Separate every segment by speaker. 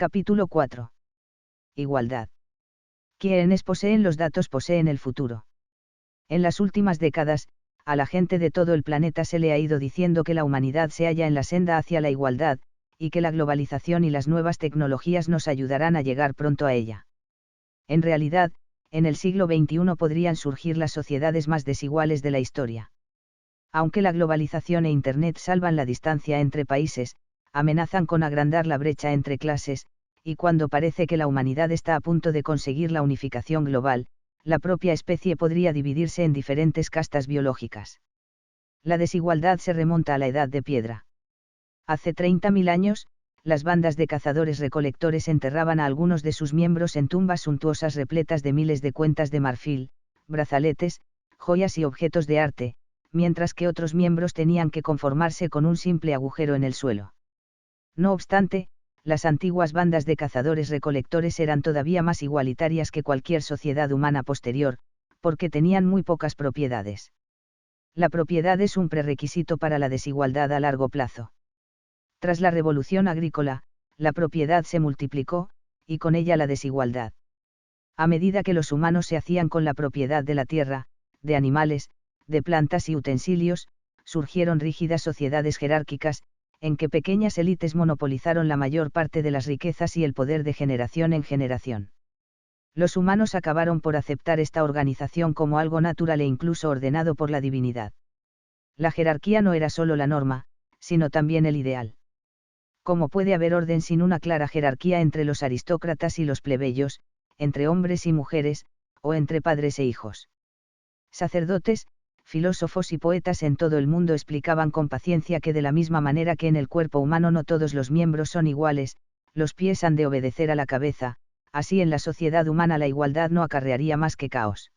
Speaker 1: Capítulo 4. Igualdad. Quienes poseen los datos poseen el futuro. En las últimas décadas, a la gente de todo el planeta se le ha ido diciendo que la humanidad se halla en la senda hacia la igualdad, y que la globalización y las nuevas tecnologías nos ayudarán a llegar pronto a ella. En realidad, en el siglo XXI podrían surgir las sociedades más desiguales de la historia. Aunque la globalización e Internet salvan la distancia entre países, amenazan con agrandar la brecha entre clases, y cuando parece que la humanidad está a punto de conseguir la unificación global, la propia especie podría dividirse en diferentes castas biológicas. La desigualdad se remonta a la Edad de Piedra. Hace 30.000 años, las bandas de cazadores-recolectores enterraban a algunos de sus miembros en tumbas suntuosas repletas de miles de cuentas de marfil, brazaletes, joyas y objetos de arte, mientras que otros miembros tenían que conformarse con un simple agujero en el suelo. No obstante, las antiguas bandas de cazadores-recolectores eran todavía más igualitarias que cualquier sociedad humana posterior, porque tenían muy pocas propiedades. La propiedad es un prerequisito para la desigualdad a largo plazo. Tras la revolución agrícola, la propiedad se multiplicó, y con ella la desigualdad. A medida que los humanos se hacían con la propiedad de la tierra, de animales, de plantas y utensilios, surgieron rígidas sociedades jerárquicas, en que pequeñas élites monopolizaron la mayor parte de las riquezas y el poder de generación en generación. Los humanos acabaron por aceptar esta organización como algo natural e incluso ordenado por la divinidad. La jerarquía no era solo la norma, sino también el ideal. ¿Cómo puede haber orden sin una clara jerarquía entre los aristócratas y los plebeyos, entre hombres y mujeres, o entre padres e hijos? Sacerdotes, filósofos y poetas en todo el mundo explicaban con paciencia que de la misma manera que en el cuerpo humano no todos los miembros son iguales, los pies han de obedecer a la cabeza, así en la sociedad humana la igualdad no acarrearía más que caos.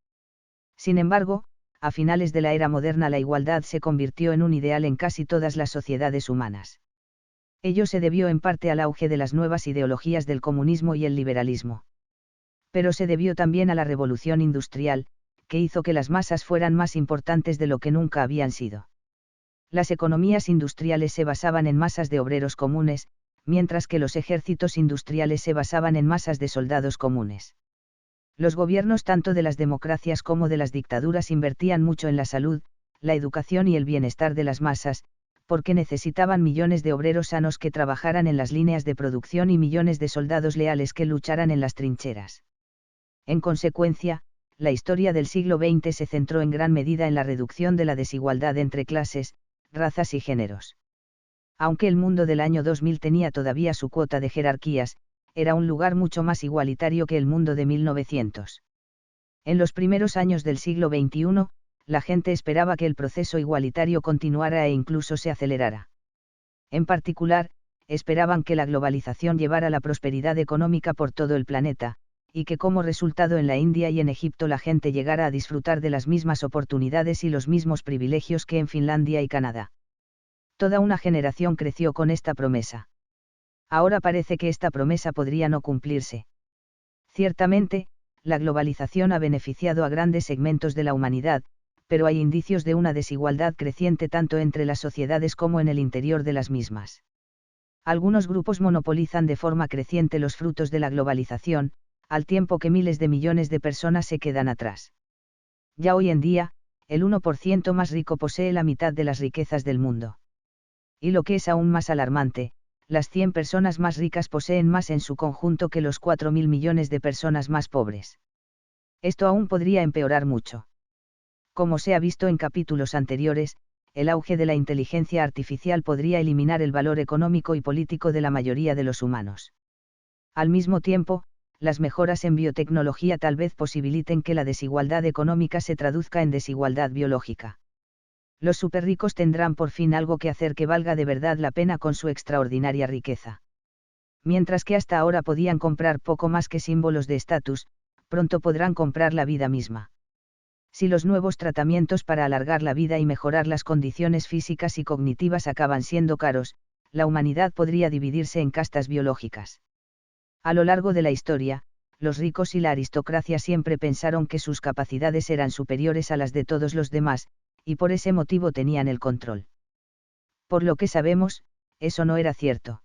Speaker 1: Sin embargo, a finales de la era moderna la igualdad se convirtió en un ideal en casi todas las sociedades humanas. Ello se debió en parte al auge de las nuevas ideologías del comunismo y el liberalismo. Pero se debió también a la revolución industrial, que hizo que las masas fueran más importantes de lo que nunca habían sido. Las economías industriales se basaban en masas de obreros comunes, mientras que los ejércitos industriales se basaban en masas de soldados comunes. Los gobiernos tanto de las democracias como de las dictaduras invertían mucho en la salud, la educación y el bienestar de las masas, porque necesitaban millones de obreros sanos que trabajaran en las líneas de producción y millones de soldados leales que lucharan en las trincheras. En consecuencia, la historia del siglo XX se centró en gran medida en la reducción de la desigualdad entre clases, razas y géneros. Aunque el mundo del año 2000 tenía todavía su cuota de jerarquías, era un lugar mucho más igualitario que el mundo de 1900. En los primeros años del siglo XXI, la gente esperaba que el proceso igualitario continuara e incluso se acelerara. En particular, esperaban que la globalización llevara la prosperidad económica por todo el planeta, y que como resultado en la India y en Egipto la gente llegara a disfrutar de las mismas oportunidades y los mismos privilegios que en Finlandia y Canadá. Toda una generación creció con esta promesa. Ahora parece que esta promesa podría no cumplirse. Ciertamente, la globalización ha beneficiado a grandes segmentos de la humanidad, pero hay indicios de una desigualdad creciente tanto entre las sociedades como en el interior de las mismas. Algunos grupos monopolizan de forma creciente los frutos de la globalización, al tiempo que miles de millones de personas se quedan atrás. Ya hoy en día, el 1% más rico posee la mitad de las riquezas del mundo. Y lo que es aún más alarmante, las 100 personas más ricas poseen más en su conjunto que los 4.000 millones de personas más pobres. Esto aún podría empeorar mucho. Como se ha visto en capítulos anteriores, el auge de la inteligencia artificial podría eliminar el valor económico y político de la mayoría de los humanos. Al mismo tiempo, las mejoras en biotecnología tal vez posibiliten que la desigualdad económica se traduzca en desigualdad biológica. Los superricos tendrán por fin algo que hacer que valga de verdad la pena con su extraordinaria riqueza. Mientras que hasta ahora podían comprar poco más que símbolos de estatus, pronto podrán comprar la vida misma. Si los nuevos tratamientos para alargar la vida y mejorar las condiciones físicas y cognitivas acaban siendo caros, la humanidad podría dividirse en castas biológicas. A lo largo de la historia, los ricos y la aristocracia siempre pensaron que sus capacidades eran superiores a las de todos los demás, y por ese motivo tenían el control. Por lo que sabemos, eso no era cierto.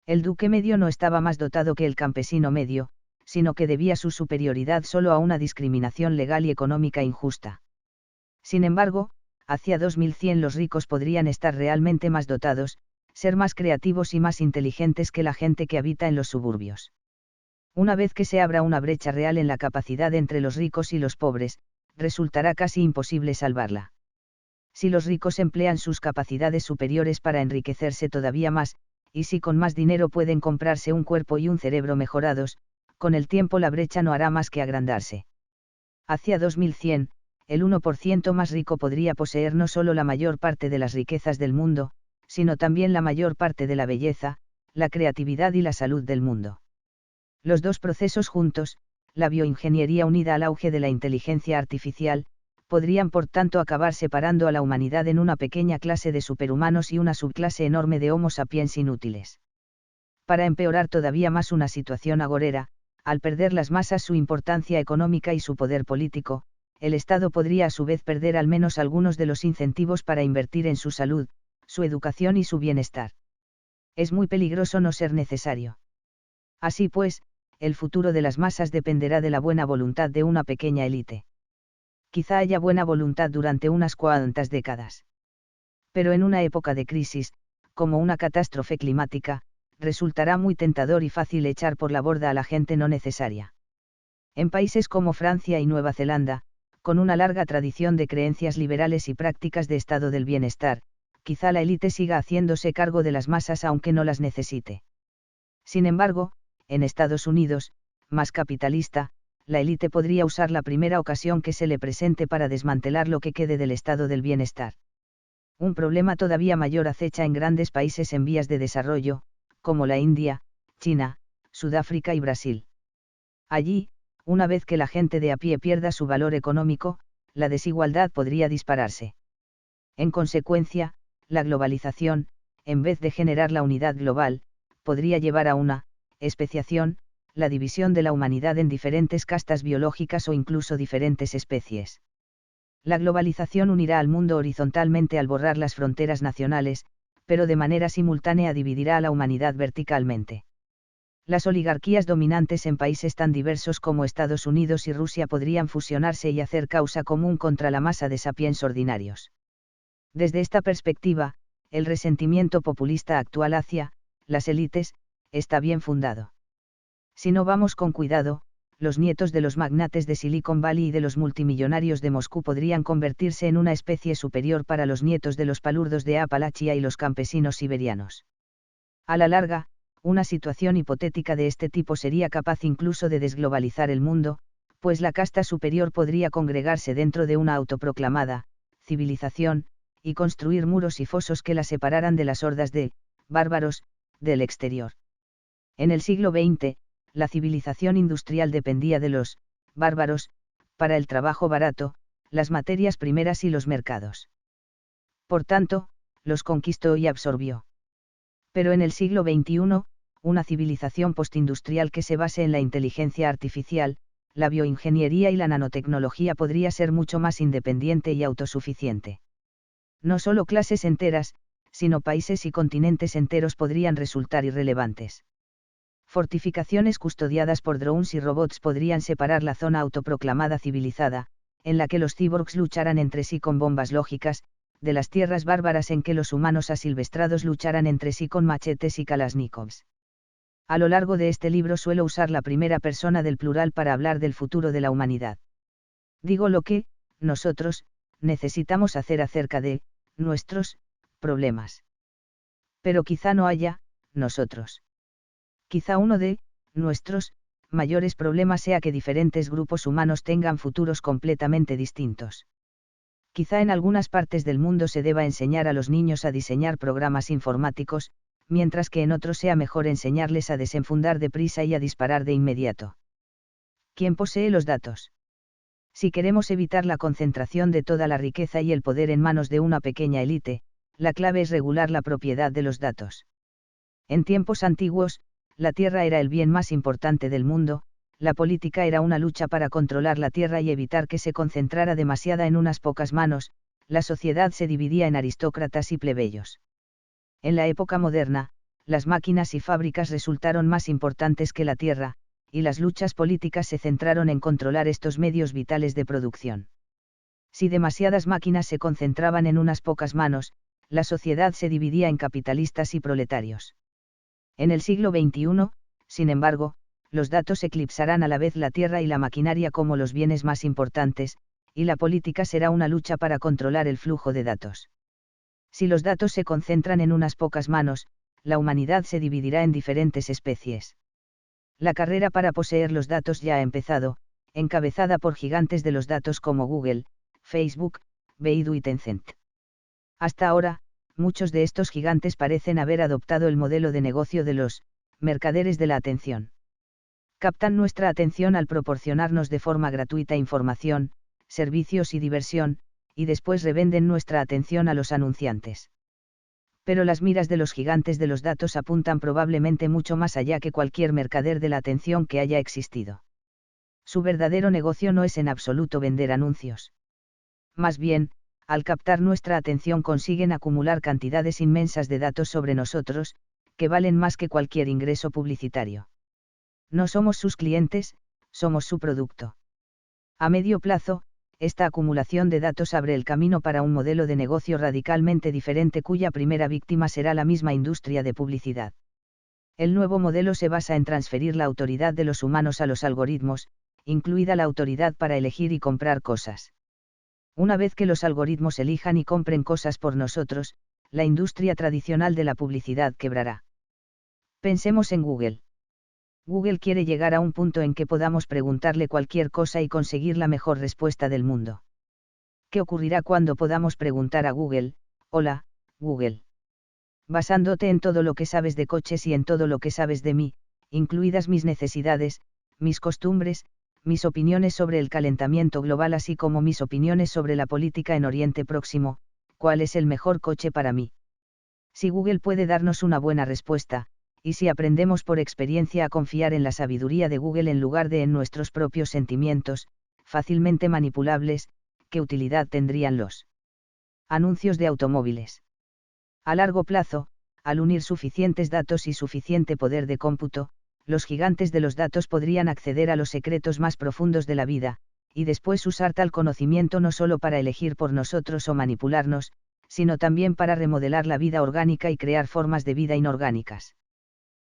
Speaker 1: El duque medio no estaba más dotado que el campesino medio, sino que debía su superioridad solo a una discriminación legal y económica injusta. Sin embargo, hacia 2100 los ricos podrían estar realmente más dotados, ser más creativos y más inteligentes que la gente que habita en los suburbios. Una vez que se abra una brecha real en la capacidad entre los ricos y los pobres, resultará casi imposible salvarla. Si los ricos emplean sus capacidades superiores para enriquecerse todavía más, y si con más dinero pueden comprarse un cuerpo y un cerebro mejorados, con el tiempo la brecha no hará más que agrandarse. Hacia 2100, el 1% más rico podría poseer no solo la mayor parte de las riquezas del mundo, sino también la mayor parte de la belleza, la creatividad y la salud del mundo. Los dos procesos juntos, la bioingeniería unida al auge de la inteligencia artificial, podrían por tanto acabar separando a la humanidad en una pequeña clase de superhumanos y una subclase enorme de Homo sapiens inútiles. Para empeorar todavía más una situación agorera, al perder las masas su importancia económica y su poder político, el Estado podría a su vez perder al menos algunos de los incentivos para invertir en su salud, su educación y su bienestar. Es muy peligroso no ser necesario. Así pues, el futuro de las masas dependerá de la buena voluntad de una pequeña élite. Quizá haya buena voluntad durante unas cuantas décadas. Pero en una época de crisis, como una catástrofe climática, resultará muy tentador y fácil echar por la borda a la gente no necesaria. En países como Francia y Nueva Zelanda, con una larga tradición de creencias liberales y prácticas de estado del bienestar, quizá la élite siga haciéndose cargo de las masas aunque no las necesite. Sin embargo, en Estados Unidos, más capitalista, la élite podría usar la primera ocasión que se le presente para desmantelar lo que quede del estado del bienestar. Un problema todavía mayor acecha en grandes países en vías de desarrollo, como la India, China, Sudáfrica y Brasil. Allí, una vez que la gente de a pie pierda su valor económico, la desigualdad podría dispararse. En consecuencia, la globalización, en vez de generar la unidad global, podría llevar a una especiación, la división de la humanidad en diferentes castas biológicas o incluso diferentes especies. La globalización unirá al mundo horizontalmente al borrar las fronteras nacionales, pero de manera simultánea dividirá a la humanidad verticalmente. Las oligarquías dominantes en países tan diversos como Estados Unidos y Rusia podrían fusionarse y hacer causa común contra la masa de sapiens ordinarios. Desde esta perspectiva, el resentimiento populista actual hacia las élites está bien fundado. Si no vamos con cuidado, los nietos de los magnates de Silicon Valley y de los multimillonarios de Moscú podrían convertirse en una especie superior para los nietos de los palurdos de Apalachia y los campesinos siberianos. A la larga, una situación hipotética de este tipo sería capaz incluso de desglobalizar el mundo, pues la casta superior podría congregarse dentro de una autoproclamada civilización, y construir muros y fosos que la separaran de las hordas de bárbaros del exterior. En el siglo XX, la civilización industrial dependía de los bárbaros, para el trabajo barato, las materias primeras y los mercados. Por tanto, los conquistó y absorbió. Pero en el siglo XXI, una civilización postindustrial que se base en la inteligencia artificial, la bioingeniería y la nanotecnología podría ser mucho más independiente y autosuficiente. No solo clases enteras, sino países y continentes enteros podrían resultar irrelevantes. Fortificaciones custodiadas por drones y robots podrían separar la zona autoproclamada civilizada, en la que los cyborgs lucharan entre sí con bombas lógicas, de las tierras bárbaras en que los humanos asilvestrados lucharan entre sí con machetes y kalashnikovs. A lo largo de este libro suelo usar la primera persona del plural para hablar del futuro de la humanidad. Digo lo que, nosotros, necesitamos hacer acerca de nuestros problemas. Pero quizá no haya nosotros. Quizá uno de nuestros mayores problemas sea que diferentes grupos humanos tengan futuros completamente distintos. Quizá en algunas partes del mundo se deba enseñar a los niños a diseñar programas informáticos, mientras que en otros sea mejor enseñarles a desenfundar deprisa y a disparar de inmediato. ¿Quién posee los datos? Si queremos evitar la concentración de toda la riqueza y el poder en manos de una pequeña élite, la clave es regular la propiedad de los datos. En tiempos antiguos, la tierra era el bien más importante del mundo, la política era una lucha para controlar la tierra y evitar que se concentrara demasiada en unas pocas manos, la sociedad se dividía en aristócratas y plebeyos. En la época moderna, las máquinas y fábricas resultaron más importantes que la tierra, y las luchas políticas se centraron en controlar estos medios vitales de producción. Si demasiadas máquinas se concentraban en unas pocas manos, la sociedad se dividía en capitalistas y proletarios. En el siglo XXI, sin embargo, los datos eclipsarán a la vez la tierra y la maquinaria como los bienes más importantes, y la política será una lucha para controlar el flujo de datos. Si los datos se concentran en unas pocas manos, la humanidad se dividirá en diferentes especies. La carrera para poseer los datos ya ha empezado, encabezada por gigantes de los datos como Google, Facebook, Baidu y Tencent. Hasta ahora, muchos de estos gigantes parecen haber adoptado el modelo de negocio de los mercaderes de la atención. Captan nuestra atención al proporcionarnos de forma gratuita información, servicios y diversión, y después revenden nuestra atención a los anunciantes. Pero las miras de los gigantes de los datos apuntan probablemente mucho más allá que cualquier mercader de la atención que haya existido. Su verdadero negocio no es en absoluto vender anuncios. Más bien, al captar nuestra atención consiguen acumular cantidades inmensas de datos sobre nosotros, que valen más que cualquier ingreso publicitario. No somos sus clientes, somos su producto. A medio plazo, esta acumulación de datos abre el camino para un modelo de negocio radicalmente diferente cuya primera víctima será la misma industria de publicidad. El nuevo modelo se basa en transferir la autoridad de los humanos a los algoritmos, incluida la autoridad para elegir y comprar cosas. Una vez que los algoritmos elijan y compren cosas por nosotros, la industria tradicional de la publicidad quebrará. Pensemos en Google. Google quiere llegar a un punto en que podamos preguntarle cualquier cosa y conseguir la mejor respuesta del mundo. ¿Qué ocurrirá cuando podamos preguntar a Google: hola, Google? Basándote en todo lo que sabes de coches y en todo lo que sabes de mí, incluidas mis necesidades, mis costumbres, mis opiniones sobre el calentamiento global así como mis opiniones sobre la política en Oriente Próximo, ¿cuál es el mejor coche para mí? Si Google puede darnos una buena respuesta, y si aprendemos por experiencia a confiar en la sabiduría de Google en lugar de en nuestros propios sentimientos, fácilmente manipulables, ¿qué utilidad tendrían los anuncios de automóviles? A largo plazo, al unir suficientes datos y suficiente poder de cómputo, los gigantes de los datos podrían acceder a los secretos más profundos de la vida, y después usar tal conocimiento no solo para elegir por nosotros o manipularnos, sino también para remodelar la vida orgánica y crear formas de vida inorgánicas.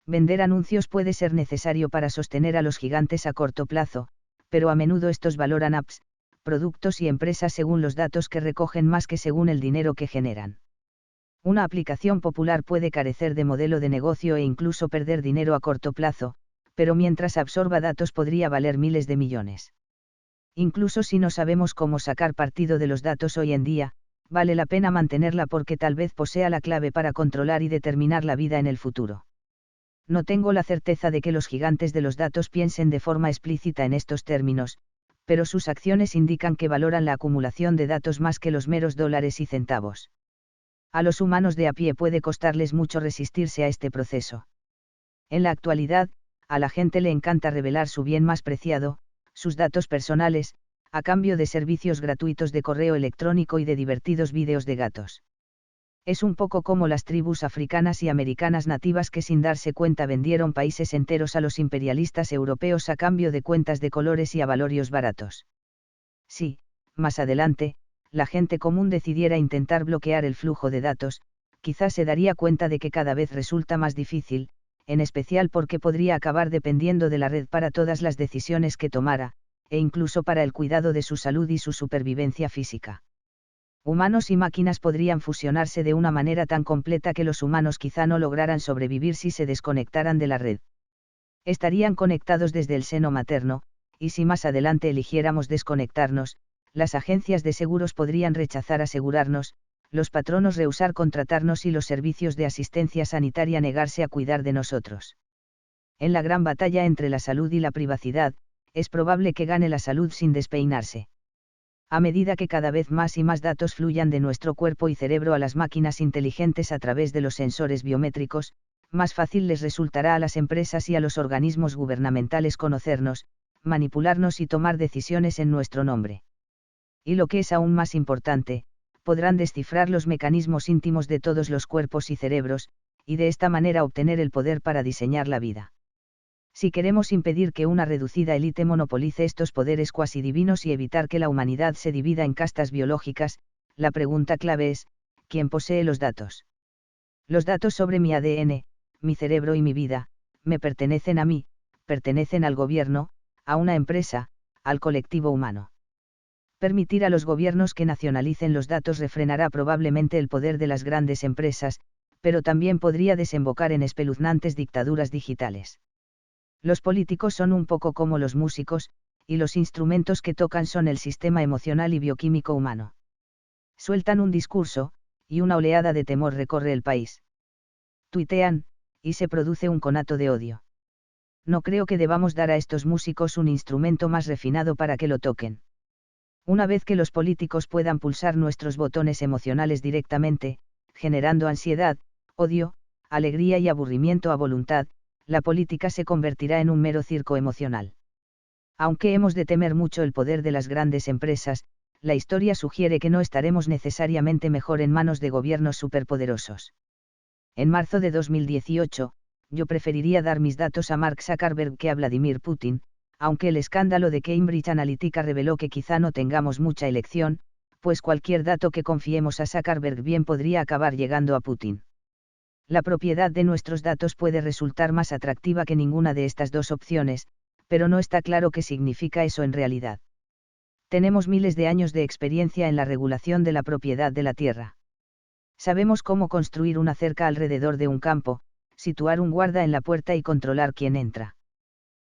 Speaker 1: Vender anuncios puede ser necesario para sostener a los gigantes a corto plazo, pero a menudo estos valoran apps, productos y empresas según los datos que recogen más que según el dinero que generan. Una aplicación popular puede carecer de modelo de negocio e incluso perder dinero a corto plazo, pero mientras absorba datos podría valer miles de millones. Incluso si no sabemos cómo sacar partido de los datos hoy en día, vale la pena mantenerla porque tal vez posea la clave para controlar y determinar la vida en el futuro. No tengo la certeza de que los gigantes de los datos piensen de forma explícita en estos términos, pero sus acciones indican que valoran la acumulación de datos más que los meros dólares y centavos. A los humanos de a pie puede costarles mucho resistirse a este proceso. En la actualidad, a la gente le encanta revelar su bien más preciado, sus datos personales, a cambio de servicios gratuitos de correo electrónico y de divertidos vídeos de gatos. Es un poco como las tribus africanas y americanas nativas que sin darse cuenta vendieron países enteros a los imperialistas europeos a cambio de cuentas de colores y avalorios baratos. Sí, más adelante, la gente común decidiera intentar bloquear el flujo de datos, quizás se daría cuenta de que cada vez resulta más difícil, en especial porque podría acabar dependiendo de la red para todas las decisiones que tomara, e incluso para el cuidado de su salud y su supervivencia física. Humanos y máquinas podrían fusionarse de una manera tan completa que los humanos quizá no lograran sobrevivir si se desconectaran de la red. Estarían conectados desde el seno materno, y si más adelante eligiéramos desconectarnos, las agencias de seguros podrían rechazar asegurarnos, los patronos rehusar contratarnos y los servicios de asistencia sanitaria negarse a cuidar de nosotros. En la gran batalla entre la salud y la privacidad, es probable que gane la salud sin despeinarse. A medida que cada vez más y más datos fluyan de nuestro cuerpo y cerebro a las máquinas inteligentes a través de los sensores biométricos, más fácil les resultará a las empresas y a los organismos gubernamentales conocernos, manipularnos y tomar decisiones en nuestro nombre. Y lo que es aún más importante, podrán descifrar los mecanismos íntimos de todos los cuerpos y cerebros, y de esta manera obtener el poder para diseñar la vida. Si queremos impedir que una reducida élite monopolice estos poderes cuasi divinos y evitar que la humanidad se divida en castas biológicas, la pregunta clave es, ¿quién posee los datos? Los datos sobre mi ADN, mi cerebro y mi vida, me pertenecen a mí, pertenecen al gobierno, a una empresa, al colectivo humano. Permitir a los gobiernos que nacionalicen los datos refrenará probablemente el poder de las grandes empresas, pero también podría desembocar en espeluznantes dictaduras digitales. Los políticos son un poco como los músicos, y los instrumentos que tocan son el sistema emocional y bioquímico humano. Sueltan un discurso, y una oleada de temor recorre el país. Tuitean, y se produce un conato de odio. No creo que debamos dar a estos músicos un instrumento más refinado para que lo toquen. Una vez que los políticos puedan pulsar nuestros botones emocionales directamente, generando ansiedad, odio, alegría y aburrimiento a voluntad, la política se convertirá en un mero circo emocional. Aunque hemos de temer mucho el poder de las grandes empresas, la historia sugiere que no estaremos necesariamente mejor en manos de gobiernos superpoderosos. En marzo de 2018, yo preferiría dar mis datos a Mark Zuckerberg que a Vladimir Putin, aunque el escándalo de Cambridge Analytica reveló que quizá no tengamos mucha elección, pues cualquier dato que confiemos a Zuckerberg bien podría acabar llegando a Putin. La propiedad de nuestros datos puede resultar más atractiva que ninguna de estas dos opciones, pero no está claro qué significa eso en realidad. Tenemos miles de años de experiencia en la regulación de la propiedad de la tierra. Sabemos cómo construir una cerca alrededor de un campo, situar un guarda en la puerta y controlar quién entra.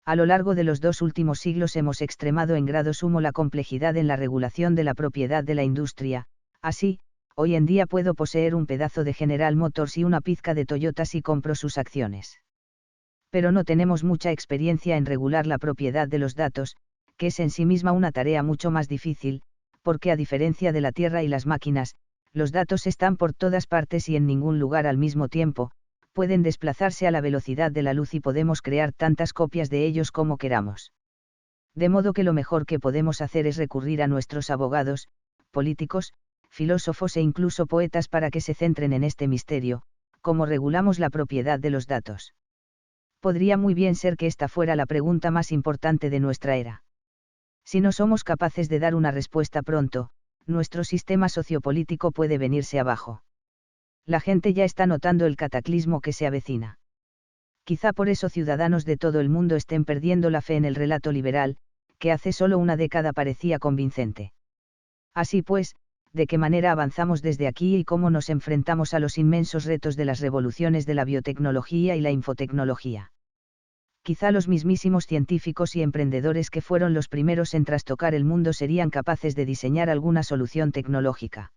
Speaker 1: A lo largo de los 2 últimos siglos hemos extremado en grado sumo la complejidad en la regulación de la propiedad de la industria, así, hoy en día puedo poseer un pedazo de General Motors y una pizca de Toyota si compro sus acciones. Pero no tenemos mucha experiencia en regular la propiedad de los datos, que es en sí misma una tarea mucho más difícil, porque a diferencia de la Tierra y las máquinas, los datos están por todas partes y en ningún lugar al mismo tiempo, pueden desplazarse a la velocidad de la luz y podemos crear tantas copias de ellos como queramos. De modo que lo mejor que podemos hacer es recurrir a nuestros abogados, políticos, filósofos e incluso poetas para que se centren en este misterio, cómo regulamos la propiedad de los datos. Podría muy bien ser que esta fuera la pregunta más importante de nuestra era. Si no somos capaces de dar una respuesta pronto, nuestro sistema sociopolítico puede venirse abajo. La gente ya está notando el cataclismo que se avecina. Quizá por eso ciudadanos de todo el mundo estén perdiendo la fe en el relato liberal, que hace solo una década parecía convincente. Así pues, ¿de qué manera avanzamos desde aquí y cómo nos enfrentamos a los inmensos retos de las revoluciones de la biotecnología y la infotecnología? Quizá los mismísimos científicos y emprendedores que fueron los primeros en trastocar el mundo serían capaces de diseñar alguna solución tecnológica.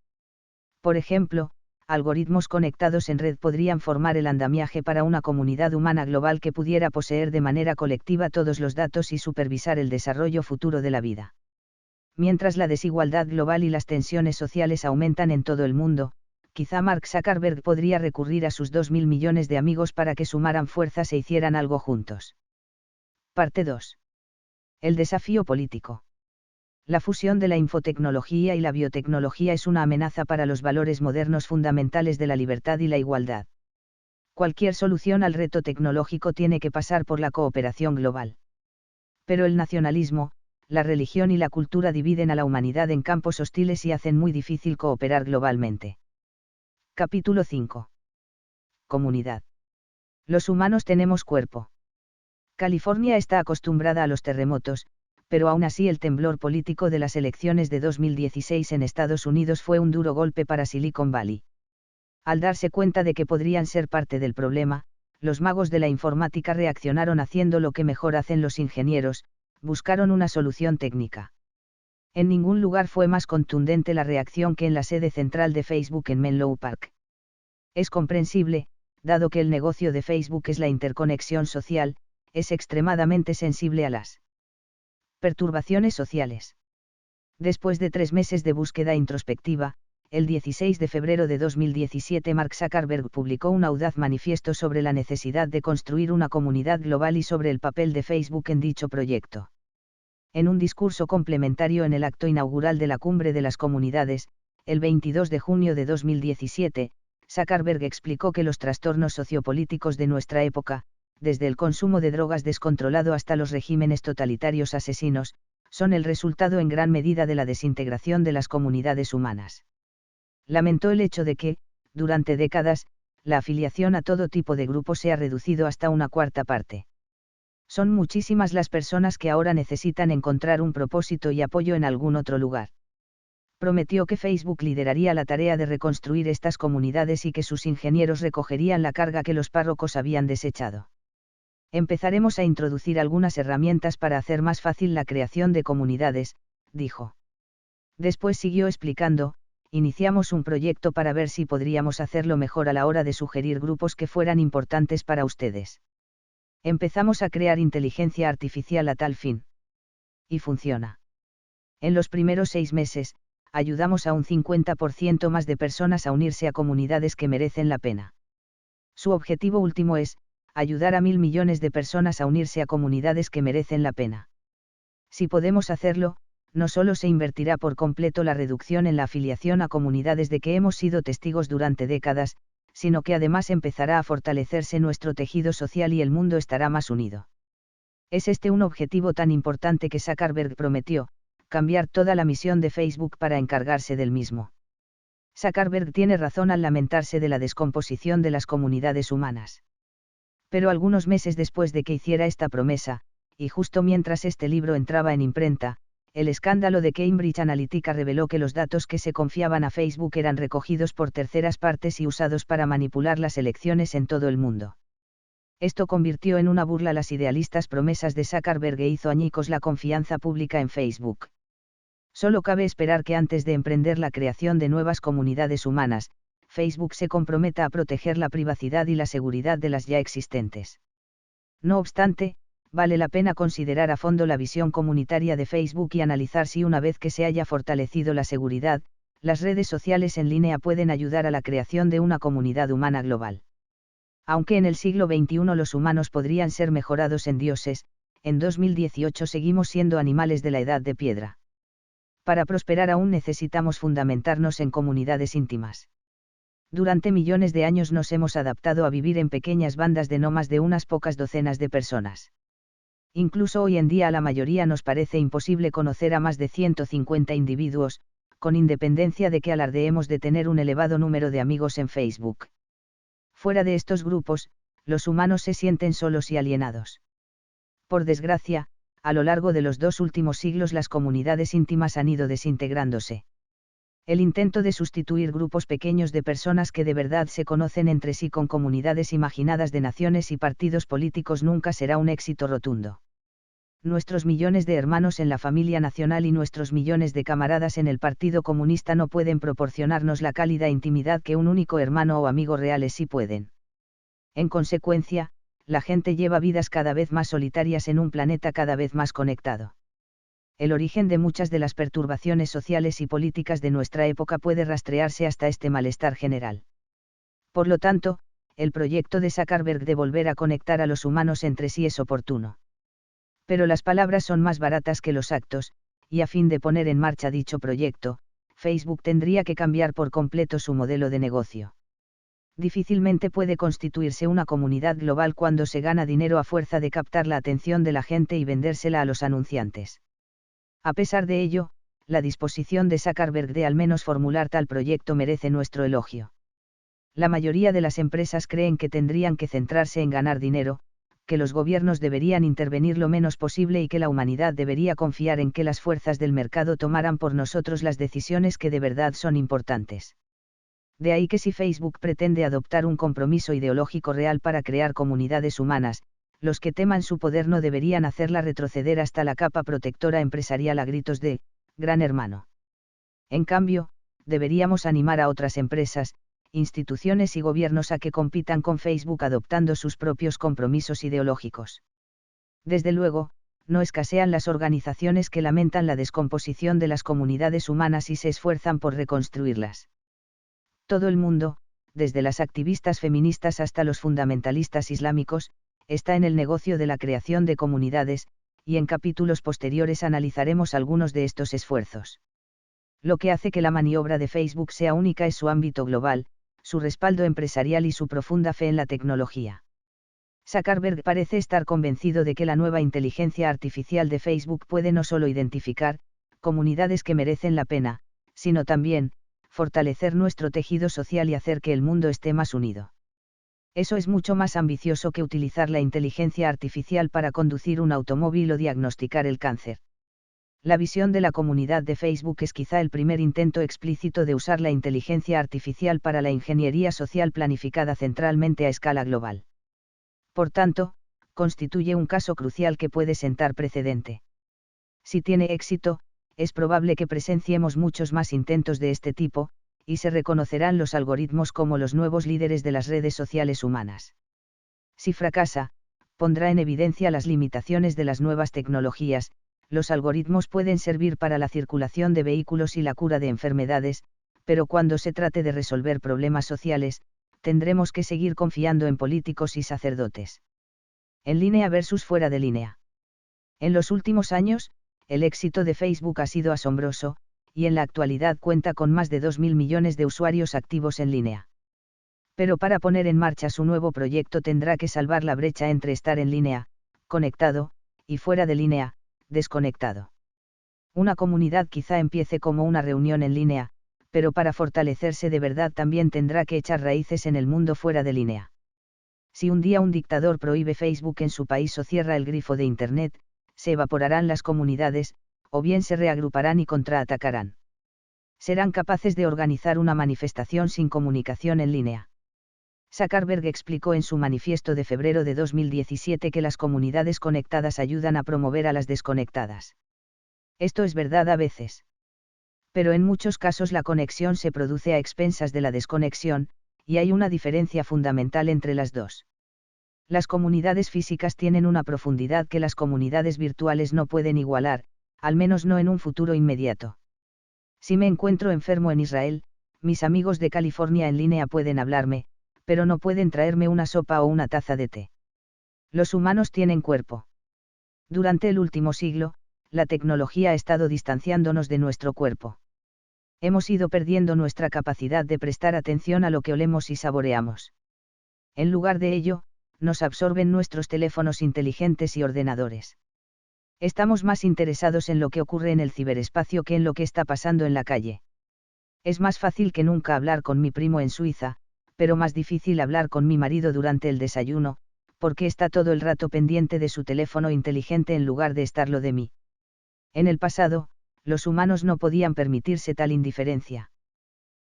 Speaker 1: Por ejemplo, algoritmos conectados en red podrían formar el andamiaje para una comunidad humana global que pudiera poseer de manera colectiva todos los datos y supervisar el desarrollo futuro de la vida. Mientras la desigualdad global y las tensiones sociales aumentan en todo el mundo, quizá Mark Zuckerberg podría recurrir a sus 2.000 millones de amigos para que sumaran fuerzas e hicieran algo juntos. Parte 2. El desafío político. La fusión de la infotecnología y la biotecnología es una amenaza para los valores modernos fundamentales de la libertad y la igualdad. Cualquier solución al reto tecnológico tiene que pasar por la cooperación global. Pero el nacionalismo, la religión y la cultura dividen a la humanidad en campos hostiles y hacen muy difícil cooperar globalmente. Capítulo 5. Comunidad. Los humanos tenemos cuerpo. California está acostumbrada a los terremotos, pero aún así el temblor político de las elecciones de 2016 en Estados Unidos fue un duro golpe para Silicon Valley. Al darse cuenta de que podrían ser parte del problema, los magos de la informática reaccionaron haciendo lo que mejor hacen los ingenieros, buscaron una solución técnica. En ningún lugar fue más contundente la reacción que en la sede central de Facebook en Menlo Park. Es comprensible, dado que el negocio de Facebook es la interconexión social, es extremadamente sensible a las perturbaciones sociales. Después de 3 meses de búsqueda introspectiva, el 16 de febrero de 2017 Mark Zuckerberg publicó un audaz manifiesto sobre la necesidad de construir una comunidad global y sobre el papel de Facebook en dicho proyecto. En un discurso complementario en el acto inaugural de la Cumbre de las Comunidades, el 22 de junio de 2017, Zuckerberg explicó que los trastornos sociopolíticos de nuestra época, desde el consumo de drogas descontrolado hasta los regímenes totalitarios asesinos, son el resultado en gran medida de la desintegración de las comunidades humanas. Lamentó el hecho de que, durante décadas, la afiliación a todo tipo de grupos se ha reducido hasta una cuarta parte. Son muchísimas las personas que ahora necesitan encontrar un propósito y apoyo en algún otro lugar. Prometió que Facebook lideraría la tarea de reconstruir estas comunidades y que sus ingenieros recogerían la carga que los párrocos habían desechado. Empezaremos a introducir algunas herramientas para hacer más fácil la creación de comunidades, dijo. Después siguió explicando, iniciamos un proyecto para ver si podríamos hacerlo mejor a la hora de sugerir grupos que fueran importantes para ustedes. Empezamos a crear inteligencia artificial a tal fin. Y funciona. En los primeros 6 meses, ayudamos a un 50% más de personas a unirse a comunidades que merecen la pena. Su objetivo último es, ayudar a 1.000 millones de personas a unirse a comunidades que merecen la pena. Si podemos hacerlo, no solo se invertirá por completo la reducción en la afiliación a comunidades de que hemos sido testigos durante décadas, sino que además empezará a fortalecerse nuestro tejido social y el mundo estará más unido. Es este un objetivo tan importante que Zuckerberg prometió, cambiar toda la misión de Facebook para encargarse del mismo. Zuckerberg tiene razón al lamentarse de la descomposición de las comunidades humanas. Pero algunos meses después de que hiciera esta promesa, y justo mientras este libro entraba en imprenta, el escándalo de Cambridge Analytica reveló que los datos que se confiaban a Facebook eran recogidos por terceras partes y usados para manipular las elecciones en todo el mundo. Esto convirtió en una burla las idealistas promesas de Zuckerberg e hizo añicos la confianza pública en Facebook. Solo cabe esperar que antes de emprender la creación de nuevas comunidades humanas, Facebook se comprometa a proteger la privacidad y la seguridad de las ya existentes. No obstante, vale la pena considerar a fondo la visión comunitaria de Facebook y analizar si una vez que se haya fortalecido la seguridad, las redes sociales en línea pueden ayudar a la creación de una comunidad humana global. Aunque en el siglo XXI los humanos podrían ser mejorados en dioses, en 2018 seguimos siendo animales de la edad de piedra. Para prosperar aún necesitamos fundamentarnos en comunidades íntimas. Durante millones de años nos hemos adaptado a vivir en pequeñas bandas de no más de unas pocas docenas de personas. Incluso hoy en día a la mayoría nos parece imposible conocer a más de 150 individuos, con independencia de que alardeemos de tener un elevado número de amigos en Facebook. Fuera de estos grupos, los humanos se sienten solos y alienados. Por desgracia, a lo largo de los 2 últimos siglos las comunidades íntimas han ido desintegrándose. El intento de sustituir grupos pequeños de personas que de verdad se conocen entre sí con comunidades imaginadas de naciones y partidos políticos nunca será un éxito rotundo. Nuestros millones de hermanos en la familia nacional y nuestros millones de camaradas en el Partido Comunista no pueden proporcionarnos la cálida intimidad que un único hermano o amigo reales sí pueden. En consecuencia, la gente lleva vidas cada vez más solitarias en un planeta cada vez más conectado. El origen de muchas de las perturbaciones sociales y políticas de nuestra época puede rastrearse hasta este malestar general. Por lo tanto, el proyecto de Zuckerberg de volver a conectar a los humanos entre sí es oportuno. Pero las palabras son más baratas que los actos, y a fin de poner en marcha dicho proyecto, Facebook tendría que cambiar por completo su modelo de negocio. Difícilmente puede constituirse una comunidad global cuando se gana dinero a fuerza de captar la atención de la gente y vendérsela a los anunciantes. A pesar de ello, la disposición de Zuckerberg de al menos formular tal proyecto merece nuestro elogio. La mayoría de las empresas creen que tendrían que centrarse en ganar dinero, que los gobiernos deberían intervenir lo menos posible y que la humanidad debería confiar en que las fuerzas del mercado tomaran por nosotros las decisiones que de verdad son importantes. De ahí que si Facebook pretende adoptar un compromiso ideológico real para crear comunidades humanas, los que teman su poder no deberían hacerla retroceder hasta la capa protectora empresarial a gritos de «Gran Hermano». En cambio, deberíamos animar a otras empresas, instituciones y gobiernos a que compitan con Facebook adoptando sus propios compromisos ideológicos. Desde luego, no escasean las organizaciones que lamentan la descomposición de las comunidades humanas y se esfuerzan por reconstruirlas. Todo el mundo, desde las activistas feministas hasta los fundamentalistas islámicos, está en el negocio de la creación de comunidades, y en capítulos posteriores analizaremos algunos de estos esfuerzos. Lo que hace que la maniobra de Facebook sea única es su ámbito global, su respaldo empresarial y su profunda fe en la tecnología. Zuckerberg parece estar convencido de que la nueva inteligencia artificial de Facebook puede no solo identificar comunidades que merecen la pena, sino también fortalecer nuestro tejido social y hacer que el mundo esté más unido. Eso es mucho más ambicioso que utilizar la inteligencia artificial para conducir un automóvil o diagnosticar el cáncer. La visión de la comunidad de Facebook es quizá el primer intento explícito de usar la inteligencia artificial para la ingeniería social planificada centralmente a escala global. Por tanto, constituye un caso crucial que puede sentar precedente. Si tiene éxito, es probable que presenciemos muchos más intentos de este tipo, y se reconocerán los algoritmos como los nuevos líderes de las redes sociales humanas. Si fracasa, pondrá en evidencia las limitaciones de las nuevas tecnologías. Los algoritmos pueden servir para la circulación de vehículos y la cura de enfermedades, pero cuando se trate de resolver problemas sociales, tendremos que seguir confiando en políticos y sacerdotes. En línea versus fuera de línea. En los últimos años, el éxito de Facebook ha sido asombroso, y en la actualidad cuenta con más de 2.000 millones de usuarios activos en línea. Pero para poner en marcha su nuevo proyecto tendrá que salvar la brecha entre estar en línea, conectado, y fuera de línea, desconectado. Una comunidad quizá empiece como una reunión en línea, pero para fortalecerse de verdad también tendrá que echar raíces en el mundo fuera de línea. Si un día un dictador prohíbe Facebook en su país o cierra el grifo de Internet, se evaporarán las comunidades, o bien se reagruparán y contraatacarán. Serán capaces de organizar una manifestación sin comunicación en línea. Zuckerberg explicó en su manifiesto de febrero de 2017 que las comunidades conectadas ayudan a promover a las desconectadas. Esto es verdad a veces. Pero en muchos casos la conexión se produce a expensas de la desconexión, y hay una diferencia fundamental entre las dos. Las comunidades físicas tienen una profundidad que las comunidades virtuales no pueden igualar, al menos no en un futuro inmediato. Si me encuentro enfermo en Israel, mis amigos de California en línea pueden hablarme, pero no pueden traerme una sopa o una taza de té. Los humanos tienen cuerpo. Durante el último siglo, la tecnología ha estado distanciándonos de nuestro cuerpo. Hemos ido perdiendo nuestra capacidad de prestar atención a lo que olemos y saboreamos. En lugar de ello, nos absorben nuestros teléfonos inteligentes y ordenadores. Estamos más interesados en lo que ocurre en el ciberespacio que en lo que está pasando en la calle. Es más fácil que nunca hablar con mi primo en Suiza, pero más difícil hablar con mi marido durante el desayuno, porque está todo el rato pendiente de su teléfono inteligente en lugar de estarlo de mí. En el pasado, los humanos no podían permitirse tal indiferencia.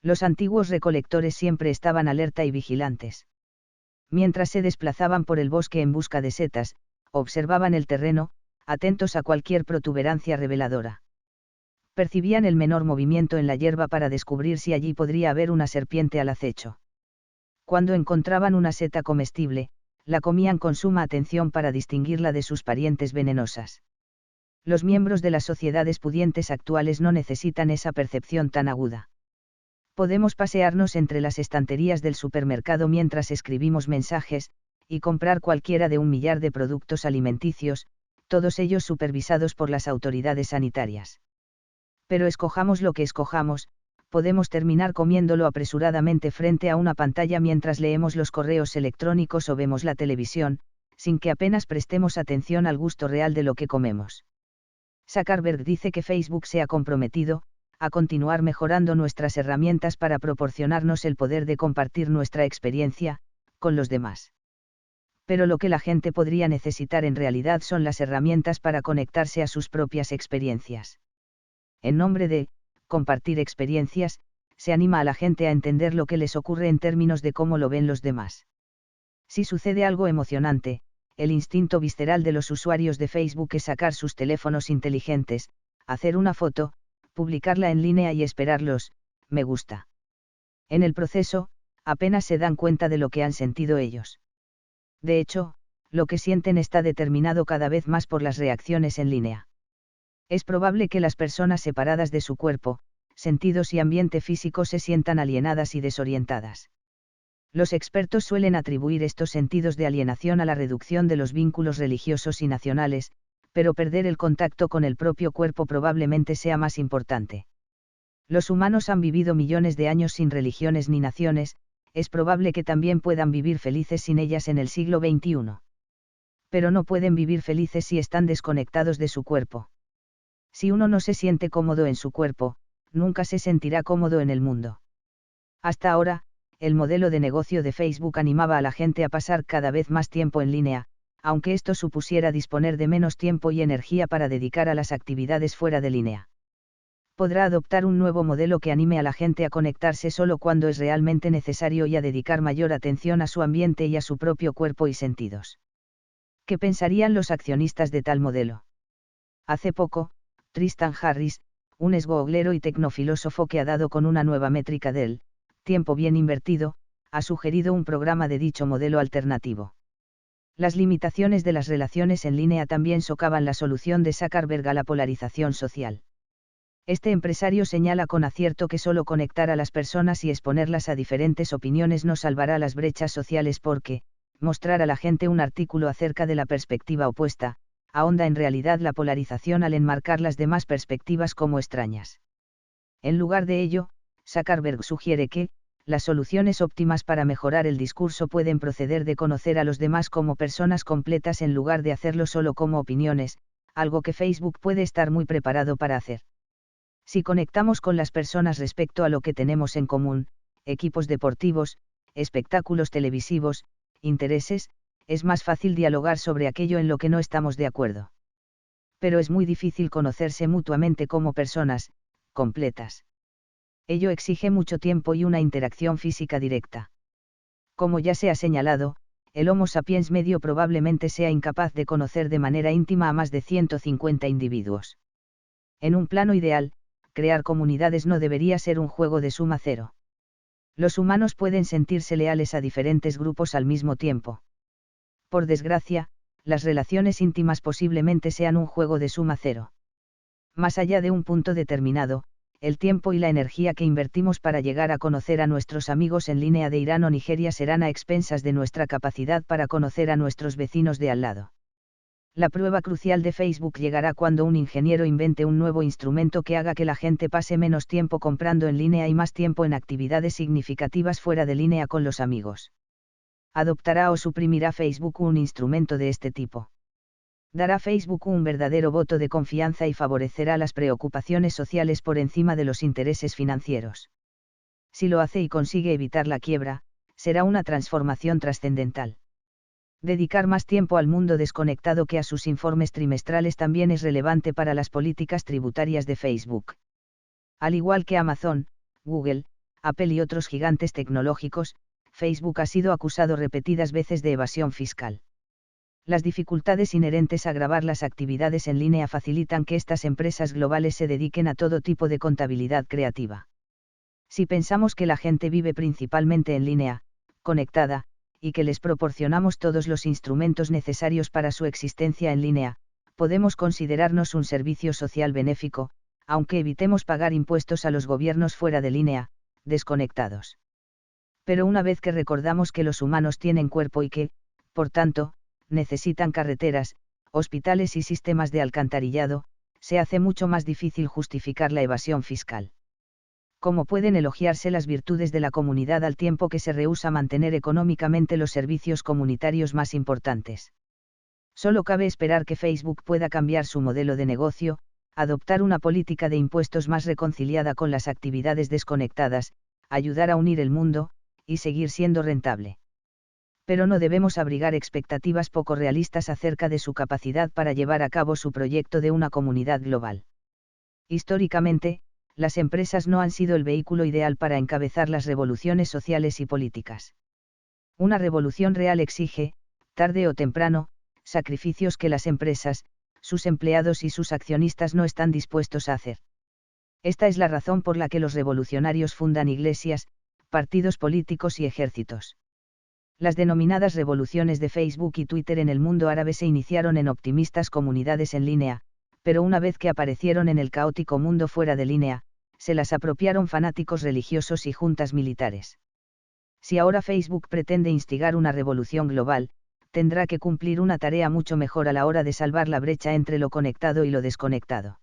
Speaker 1: Los antiguos recolectores siempre estaban alerta y vigilantes. Mientras se desplazaban por el bosque en busca de setas, observaban el terreno, atentos a cualquier protuberancia reveladora. Percibían el menor movimiento en la hierba para descubrir si allí podría haber una serpiente al acecho. Cuando encontraban una seta comestible, la comían con suma atención para distinguirla de sus parientes venenosas. Los miembros de las sociedades pudientes actuales no necesitan esa percepción tan aguda. Podemos pasearnos entre las estanterías del supermercado mientras escribimos mensajes, y comprar cualquiera de 1 millar de productos alimenticios, todos ellos supervisados por las autoridades sanitarias. Pero escojamos lo que escojamos, podemos terminar comiéndolo apresuradamente frente a una pantalla mientras leemos los correos electrónicos o vemos la televisión, sin que apenas prestemos atención al gusto real de lo que comemos. Zuckerberg dice que Facebook se ha comprometido a continuar mejorando nuestras herramientas para proporcionarnos el poder de compartir nuestra experiencia con los demás. Pero lo que la gente podría necesitar en realidad son las herramientas para conectarse a sus propias experiencias. En nombre de compartir experiencias, se anima a la gente a entender lo que les ocurre en términos de cómo lo ven los demás. Si sucede algo emocionante, el instinto visceral de los usuarios de Facebook es sacar sus teléfonos inteligentes, hacer una foto, publicarla en línea y esperar los me gusta. En el proceso, apenas se dan cuenta de lo que han sentido ellos. De hecho, lo que sienten está determinado cada vez más por las reacciones en línea. Es probable que las personas separadas de su cuerpo, sentidos y ambiente físico se sientan alienadas y desorientadas. Los expertos suelen atribuir estos sentidos de alienación a la reducción de los vínculos religiosos y nacionales, pero perder el contacto con el propio cuerpo probablemente sea más importante. Los humanos han vivido millones de años sin religiones ni naciones, es probable que también puedan vivir felices sin ellas en el siglo XXI. Pero no pueden vivir felices si están desconectados de su cuerpo. Si uno no se siente cómodo en su cuerpo, nunca se sentirá cómodo en el mundo. Hasta ahora, el modelo de negocio de Facebook animaba a la gente a pasar cada vez más tiempo en línea, aunque esto supusiera disponer de menos tiempo y energía para dedicar a las actividades fuera de línea. Podrá adoptar un nuevo modelo que anime a la gente a conectarse solo cuando es realmente necesario y a dedicar mayor atención a su ambiente y a su propio cuerpo y sentidos. ¿Qué pensarían los accionistas de tal modelo? Hace poco, Tristan Harris, un exgooglero y tecnofilósofo que ha dado con una nueva métrica del tiempo bien invertido, ha sugerido un programa de dicho modelo alternativo. Las limitaciones de las relaciones en línea también socavan la solución de Zuckerberg a la polarización social. Este empresario señala con acierto que solo conectar a las personas y exponerlas a diferentes opiniones no salvará las brechas sociales porque, mostrar a la gente un artículo acerca de la perspectiva opuesta, ahonda en realidad la polarización al enmarcar las demás perspectivas como extrañas. En lugar de ello, Zuckerberg sugiere que, las soluciones óptimas para mejorar el discurso pueden proceder de conocer a los demás como personas completas en lugar de hacerlo solo como opiniones, algo que Facebook puede estar muy preparado para hacer. Si conectamos con las personas respecto a lo que tenemos en común, equipos deportivos, espectáculos televisivos, intereses, es más fácil dialogar sobre aquello en lo que no estamos de acuerdo. Pero es muy difícil conocerse mutuamente como personas completas. Ello exige mucho tiempo y una interacción física directa. Como ya se ha señalado, el Homo sapiens medio probablemente sea incapaz de conocer de manera íntima a más de 150 individuos. En un plano ideal, crear comunidades no debería ser un juego de suma cero. Los humanos pueden sentirse leales a diferentes grupos al mismo tiempo. Por desgracia, las relaciones íntimas posiblemente sean un juego de suma cero. Más allá de un punto determinado, el tiempo y la energía que invertimos para llegar a conocer a nuestros amigos en línea de Irán o Nigeria serán a expensas de nuestra capacidad para conocer a nuestros vecinos de al lado. La prueba crucial de Facebook llegará cuando un ingeniero invente un nuevo instrumento que haga que la gente pase menos tiempo comprando en línea y más tiempo en actividades significativas fuera de línea con los amigos. ¿Adoptará o suprimirá Facebook un instrumento de este tipo? ¿Dará Facebook un verdadero voto de confianza y favorecerá las preocupaciones sociales por encima de los intereses financieros? Si lo hace y consigue evitar la quiebra, será una transformación trascendental. Dedicar más tiempo al mundo desconectado que a sus informes trimestrales también es relevante para las políticas tributarias de Facebook. Al igual que Amazon, Google, Apple y otros gigantes tecnológicos, Facebook ha sido acusado repetidas veces de evasión fiscal. Las dificultades inherentes a grabar las actividades en línea facilitan que estas empresas globales se dediquen a todo tipo de contabilidad creativa. Si pensamos que la gente vive principalmente en línea, conectada, y que les proporcionamos todos los instrumentos necesarios para su existencia en línea, podemos considerarnos un servicio social benéfico, aunque evitemos pagar impuestos a los gobiernos fuera de línea, desconectados. Pero una vez que recordamos que los humanos tienen cuerpo y que, por tanto, necesitan carreteras, hospitales y sistemas de alcantarillado, se hace mucho más difícil justificar la evasión fiscal. ¿Cómo pueden elogiarse las virtudes de la comunidad al tiempo que se rehúsa mantener económicamente los servicios comunitarios más importantes? Solo cabe esperar que Facebook pueda cambiar su modelo de negocio, adoptar una política de impuestos más reconciliada con las actividades desconectadas, ayudar a unir el mundo, y seguir siendo rentable. Pero no debemos abrigar expectativas poco realistas acerca de su capacidad para llevar a cabo su proyecto de una comunidad global. Históricamente, las empresas no han sido el vehículo ideal para encabezar las revoluciones sociales y políticas. Una revolución real exige, tarde o temprano, sacrificios que las empresas, sus empleados y sus accionistas no están dispuestos a hacer. Esta es la razón por la que los revolucionarios fundan iglesias, partidos políticos y ejércitos. Las denominadas revoluciones de Facebook y Twitter en el mundo árabe se iniciaron en optimistas comunidades en línea, pero una vez que aparecieron en el caótico mundo fuera de línea, se las apropiaron fanáticos religiosos y juntas militares. Si ahora Facebook pretende instigar una revolución global, tendrá que cumplir una tarea mucho mejor a la hora de salvar la brecha entre lo conectado y lo desconectado.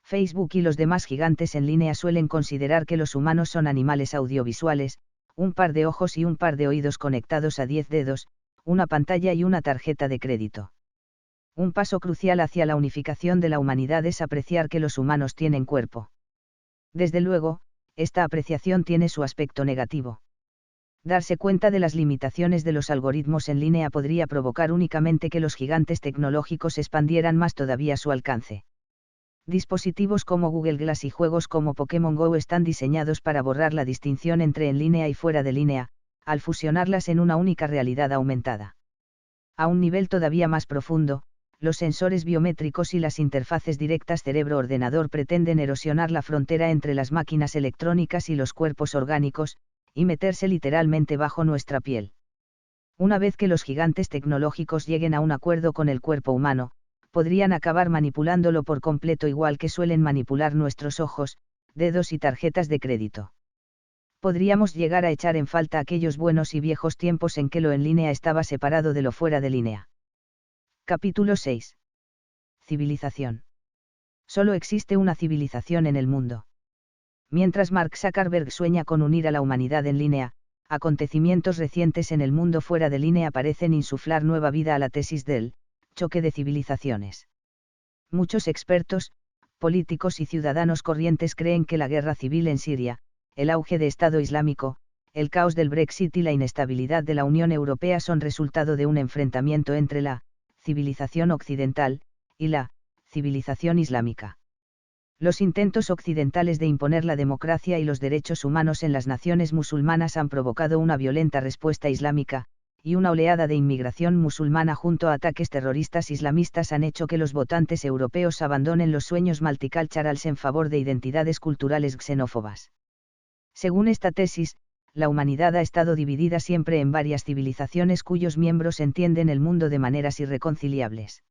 Speaker 1: Facebook y los demás gigantes en línea suelen considerar que los humanos son animales audiovisuales, un par de ojos y un par de oídos conectados a 10 dedos, una pantalla y una tarjeta de crédito. Un paso crucial hacia la unificación de la humanidad es apreciar que los humanos tienen cuerpo. Desde luego, esta apreciación tiene su aspecto negativo. Darse cuenta de las limitaciones de los algoritmos en línea podría provocar únicamente que los gigantes tecnológicos expandieran más todavía su alcance. Dispositivos como Google Glass y juegos como Pokémon Go están diseñados para borrar la distinción entre en línea y fuera de línea, al fusionarlas en una única realidad aumentada. A un nivel todavía más profundo, los sensores biométricos y las interfaces directas cerebro-ordenador pretenden erosionar la frontera entre las máquinas electrónicas y los cuerpos orgánicos, y meterse literalmente bajo nuestra piel. Una vez que los gigantes tecnológicos lleguen a un acuerdo con el cuerpo humano, podrían acabar manipulándolo por completo igual que suelen manipular nuestros ojos, dedos y tarjetas de crédito. Podríamos llegar a echar en falta aquellos buenos y viejos tiempos en que lo en línea estaba separado de lo fuera de línea. Capítulo 6. Civilización. Solo existe una civilización en el mundo. Mientras Mark Zuckerberg sueña con unir a la humanidad en línea, acontecimientos recientes en el mundo fuera de línea parecen insuflar nueva vida a la tesis del choque de civilizaciones. Muchos expertos, políticos y ciudadanos corrientes creen que la guerra civil en Siria, el auge de Estado Islámico, el caos del Brexit y la inestabilidad de la Unión Europea son resultado de un enfrentamiento entre la civilización occidental y la civilización islámica. Los intentos occidentales de imponer la democracia y los derechos humanos en las naciones musulmanas han provocado una violenta respuesta islámica, y una oleada de inmigración musulmana junto a ataques terroristas islamistas han hecho que los votantes europeos abandonen los sueños multiculturales en favor de identidades culturales xenófobas. Según esta tesis, la humanidad ha estado dividida siempre en varias civilizaciones cuyos miembros entienden el mundo de maneras irreconciliables.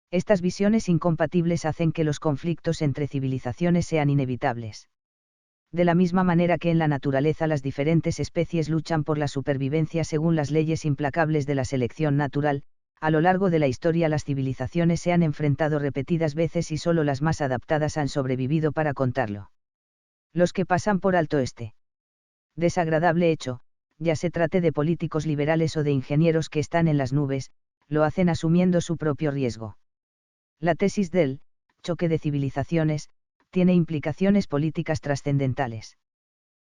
Speaker 1: Estas visiones incompatibles hacen que los conflictos entre civilizaciones sean inevitables. De la misma manera que en la naturaleza las diferentes especies luchan por la supervivencia según las leyes implacables de la selección natural, a lo largo de la historia las civilizaciones se han enfrentado repetidas veces y solo las más adaptadas han sobrevivido para contarlo. Los que pasan por alto este desagradable hecho, ya se trate de políticos liberales o de ingenieros que están en las nubes, lo hacen asumiendo su propio riesgo. La tesis del choque de civilizaciones tiene implicaciones políticas trascendentales.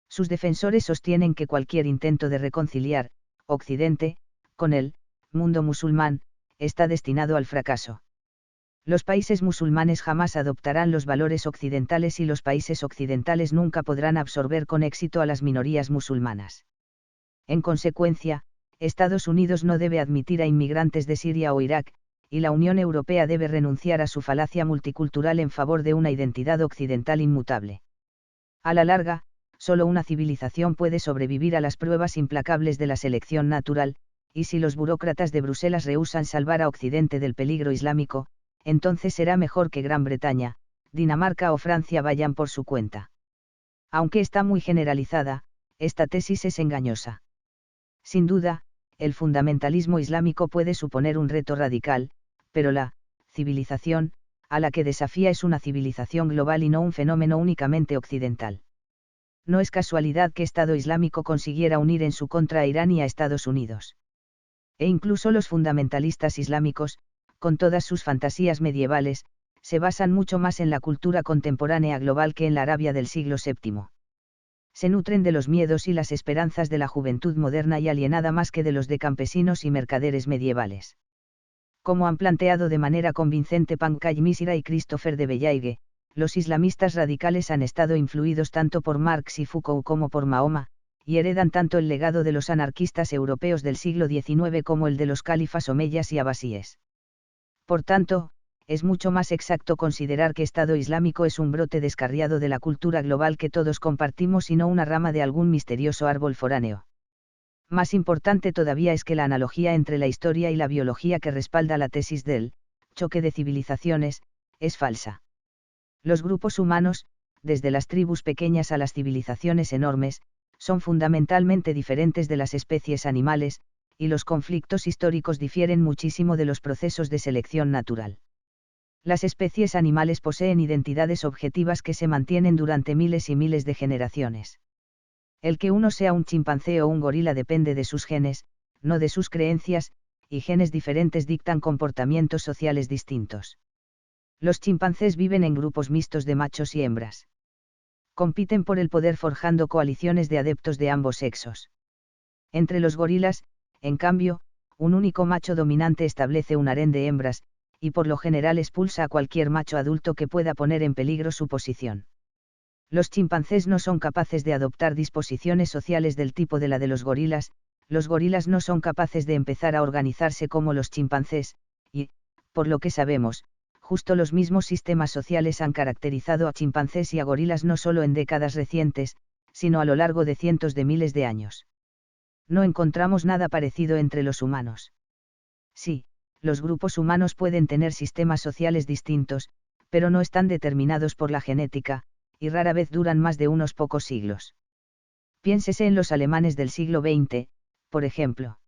Speaker 1: Sus defensores sostienen que cualquier intento de reconciliar Occidente con el mundo musulmán está destinado al fracaso. Los países musulmanes jamás adoptarán los valores occidentales y los países occidentales nunca podrán absorber con éxito a las minorías musulmanas. En consecuencia, Estados Unidos no debe admitir a inmigrantes de Siria o Irak, y la Unión Europea debe renunciar a su falacia multicultural en favor de una identidad occidental inmutable. A la larga, solo una civilización puede sobrevivir a las pruebas implacables de la selección natural, y si los burócratas de Bruselas rehúsan salvar a Occidente del peligro islámico, entonces será mejor que Gran Bretaña, Dinamarca o Francia vayan por su cuenta. Aunque está muy generalizada, esta tesis es engañosa. Sin duda, el fundamentalismo islámico puede suponer un reto radical, pero la civilización a la que desafía es una civilización global y no un fenómeno únicamente occidental. No es casualidad que Estado Islámico consiguiera unir en su contra a Irán y a Estados Unidos. E incluso los fundamentalistas islámicos, con todas sus fantasías medievales, se basan mucho más en la cultura contemporánea global que en la Arabia del siglo VII. Se nutren de los miedos y las esperanzas de la juventud moderna y alienada más que de los de campesinos y mercaderes medievales. Como han planteado de manera convincente Pankaj Misra y Christopher de Bellaigue, los islamistas radicales han estado influidos tanto por Marx y Foucault como por Mahoma, y heredan tanto el legado de los anarquistas europeos del siglo XIX como el de los califas omeyas y abasíes. Por tanto, es mucho más exacto considerar que Estado Islámico es un brote descarriado de la cultura global que todos compartimos y no una rama de algún misterioso árbol foráneo. Más importante todavía es que la analogía entre la historia y la biología que respalda la tesis del choque de civilizaciones es falsa. Los grupos humanos, desde las tribus pequeñas a las civilizaciones enormes, son fundamentalmente diferentes de las especies animales, y los conflictos históricos difieren muchísimo de los procesos de selección natural. Las especies animales poseen identidades objetivas que se mantienen durante miles y miles de generaciones. El que uno sea un chimpancé o un gorila depende de sus genes, no de sus creencias, y genes diferentes dictan comportamientos sociales distintos. Los chimpancés viven en grupos mixtos de machos y hembras. Compiten por el poder forjando coaliciones de adeptos de ambos sexos. Entre los gorilas, en cambio, un único macho dominante establece un harén de hembras, y por lo general expulsa a cualquier macho adulto que pueda poner en peligro su posición. Los chimpancés no son capaces de adoptar disposiciones sociales del tipo de la de los gorilas no son capaces de empezar a organizarse como los chimpancés, y, por lo que sabemos, justo los mismos sistemas sociales han caracterizado a chimpancés y a gorilas no solo en décadas recientes, sino a lo largo de cientos de miles de años. No encontramos nada parecido entre los humanos. Sí, los grupos humanos pueden tener sistemas sociales distintos, pero no están determinados por la genética, y rara vez duran más de unos pocos siglos. Piénsese en los alemanes del siglo XX, por ejemplo.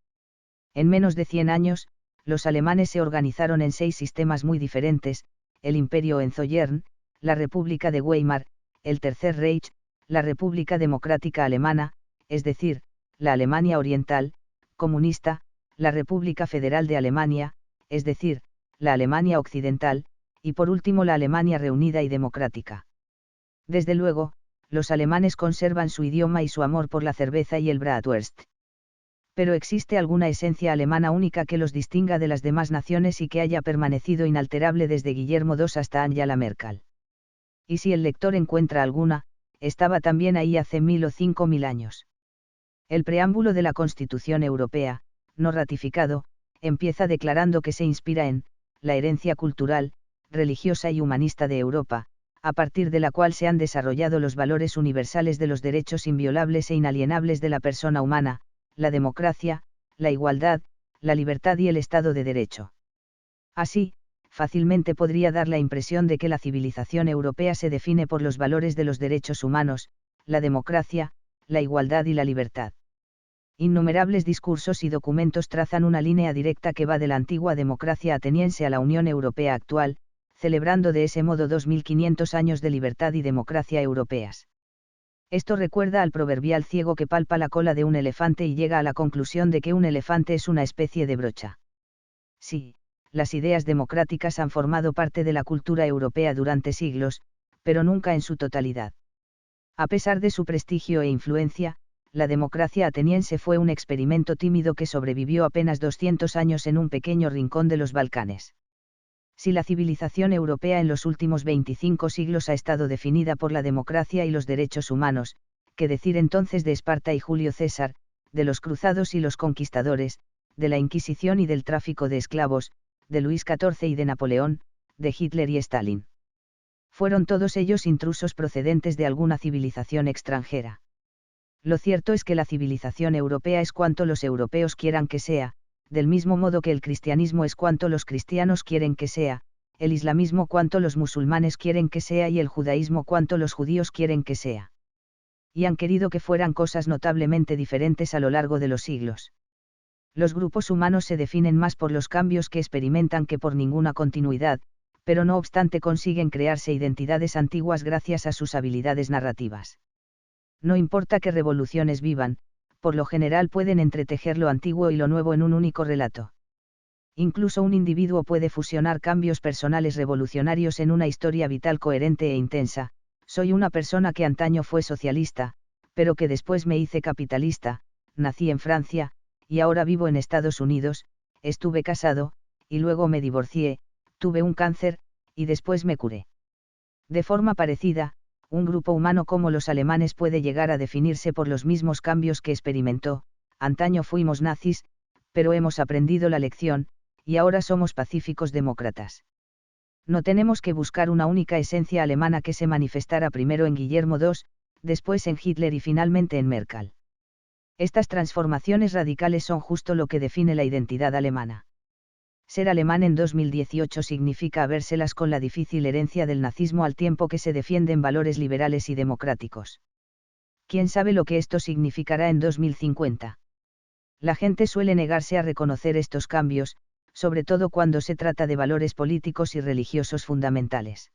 Speaker 1: En menos de 100 años, los alemanes se organizaron en 6 sistemas muy diferentes: el Imperio Hohenzollern, la República de Weimar, el Tercer Reich, la República Democrática Alemana, es decir, la Alemania Oriental, comunista, la República Federal de Alemania, es decir, la Alemania Occidental, y por último la Alemania Reunida y Democrática. Desde luego, los alemanes conservan su idioma y su amor por la cerveza y el Bratwurst. Pero ¿existe alguna esencia alemana única que los distinga de las demás naciones y que haya permanecido inalterable desde Guillermo II hasta Angela Merkel? Y si el lector encuentra alguna, estaba también ahí hace 1000 o 5000 años. El preámbulo de la Constitución Europea, no ratificado, empieza declarando que se inspira en la herencia cultural, religiosa y humanista de Europa, a partir de la cual se han desarrollado los valores universales de los derechos inviolables e inalienables de la persona humana, la democracia, la igualdad, la libertad y el Estado de Derecho. Así, fácilmente podría dar la impresión de que la civilización europea se define por los valores de los derechos humanos, la democracia, la igualdad y la libertad. Innumerables discursos y documentos trazan una línea directa que va de la antigua democracia ateniense a la Unión Europea actual, celebrando de ese modo 2500 años de libertad y democracia europeas. Esto recuerda al proverbial ciego que palpa la cola de un elefante y llega a la conclusión de que un elefante es una especie de brocha. Sí, las ideas democráticas han formado parte de la cultura europea durante siglos, pero nunca en su totalidad. A pesar de su prestigio e influencia, la democracia ateniense fue un experimento tímido que sobrevivió apenas 200 años en un pequeño rincón de los Balcanes. Si la civilización europea en los últimos 25 siglos ha estado definida por la democracia y los derechos humanos, ¿qué decir entonces de Esparta y Julio César, de los cruzados y los conquistadores, de la Inquisición y del tráfico de esclavos, de Luis XIV y de Napoleón, de Hitler y Stalin? Fueron todos ellos intrusos procedentes de alguna civilización extranjera. Lo cierto es que la civilización europea es cuanto los europeos quieran que sea, del mismo modo que el cristianismo es cuanto los cristianos quieren que sea, el islamismo cuanto los musulmanes quieren que sea y el judaísmo cuanto los judíos quieren que sea. Y han querido que fueran cosas notablemente diferentes a lo largo de los siglos. Los grupos humanos se definen más por los cambios que experimentan que por ninguna continuidad, pero no obstante consiguen crearse identidades antiguas gracias a sus habilidades narrativas. No importa qué revoluciones vivan, por lo general pueden entretejer lo antiguo y lo nuevo en un único relato. Incluso un individuo puede fusionar cambios personales revolucionarios en una historia vital coherente e intensa. Soy una persona que antaño fue socialista, pero que después me hice capitalista, nací en Francia, y ahora vivo en Estados Unidos, estuve casado, y luego me divorcié, tuve un cáncer, y después me curé. De forma parecida, un grupo humano como los alemanes puede llegar a definirse por los mismos cambios que experimentó. Antaño fuimos nazis, pero hemos aprendido la lección, y ahora somos pacíficos demócratas. No tenemos que buscar una única esencia alemana que se manifestara primero en Guillermo II, después en Hitler y finalmente en Merkel. Estas transformaciones radicales son justo lo que define la identidad alemana. Ser alemán en 2018 significa habérselas con la difícil herencia del nazismo al tiempo que se defienden valores liberales y democráticos. ¿Quién sabe lo que esto significará en 2050? La gente suele negarse a reconocer estos cambios, sobre todo cuando se trata de valores políticos y religiosos fundamentales.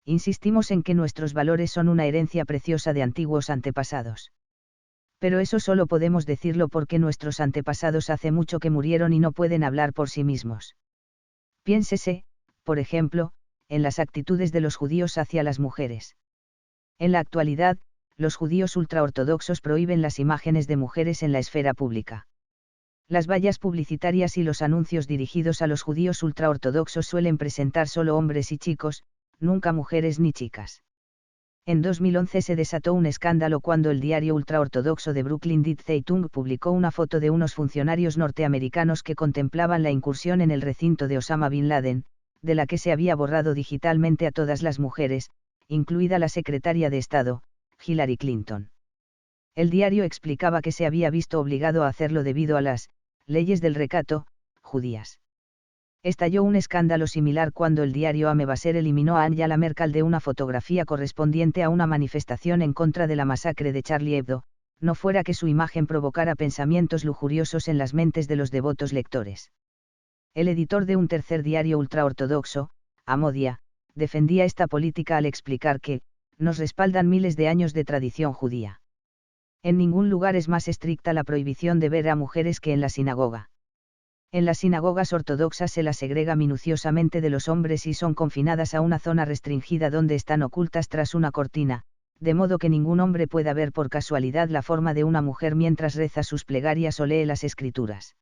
Speaker 1: Insistimos en que nuestros valores son una herencia preciosa de antiguos antepasados. Pero eso solo podemos decirlo porque nuestros antepasados hace mucho que murieron y no pueden hablar por sí mismos. Piénsese, por ejemplo, en las actitudes de los judíos hacia las mujeres. En la actualidad, los judíos ultraortodoxos prohíben las imágenes de mujeres en la esfera pública. Las vallas publicitarias y los anuncios dirigidos a los judíos ultraortodoxos suelen presentar solo hombres y chicos, nunca mujeres ni chicas. En 2011 se desató un escándalo cuando el diario ultraortodoxo de Brooklyn Die Zeitung publicó una foto de unos funcionarios norteamericanos que contemplaban la incursión en el recinto de Osama Bin Laden, de la que se había borrado digitalmente a todas las mujeres, incluida la secretaria de Estado, Hillary Clinton. El diario explicaba que se había visto obligado a hacerlo debido a las leyes del recato judías. Estalló un escándalo similar cuando el diario Amebaser eliminó a Angela Merkel de una fotografía correspondiente a una manifestación en contra de la masacre de Charlie Hebdo, no fuera que su imagen provocara pensamientos lujuriosos en las mentes de los devotos lectores. El editor de un tercer diario ultraortodoxo, Amodia, defendía esta política al explicar que, nos respaldan miles de años de tradición judía. En ningún lugar es más estricta la prohibición de ver a mujeres que en la sinagoga. En las sinagogas ortodoxas se las segrega minuciosamente de los hombres y son confinadas a una zona restringida donde están ocultas tras una cortina, de modo que ningún hombre pueda ver por casualidad la forma de una mujer mientras reza sus plegarias o lee las escrituras.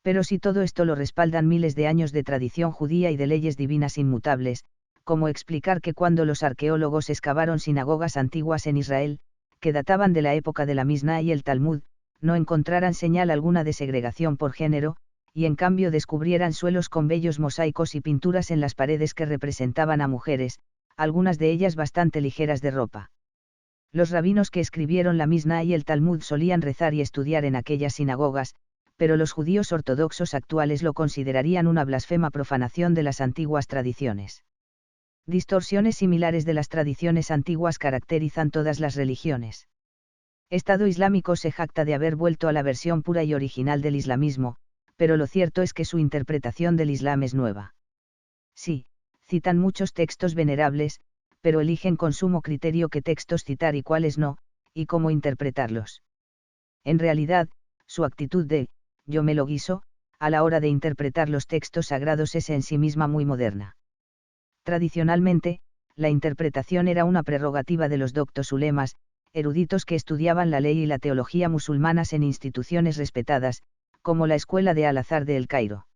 Speaker 1: Pero si todo esto lo respaldan miles de años de tradición judía y de leyes divinas inmutables, ¿cómo explicar que cuando los arqueólogos excavaron sinagogas antiguas en Israel, que databan de la época de la Misná y el Talmud, no encontraran señal alguna de segregación por género, y en cambio descubrieran suelos con bellos mosaicos y pinturas en las paredes que representaban a mujeres, algunas de ellas bastante ligeras de ropa? Los rabinos que escribieron la Misná y el Talmud solían rezar y estudiar en aquellas sinagogas, pero los judíos ortodoxos actuales lo considerarían una blasfema profanación de las antiguas tradiciones. Distorsiones similares de las tradiciones antiguas caracterizan todas las religiones. Estado Islámico se jacta de haber vuelto a la versión pura y original del islamismo, pero lo cierto es que su interpretación del Islam es nueva. Sí, citan muchos textos venerables, pero eligen con sumo criterio qué textos citar y cuáles no, y cómo interpretarlos. En realidad, su actitud de yo me lo guiso, a la hora de interpretar los textos sagrados es en sí misma muy moderna. Tradicionalmente, la interpretación era una prerrogativa de los doctos ulemas, eruditos que estudiaban la ley y la teología musulmanas en instituciones respetadas, como la Escuela de Al-Azhar de El Cairo.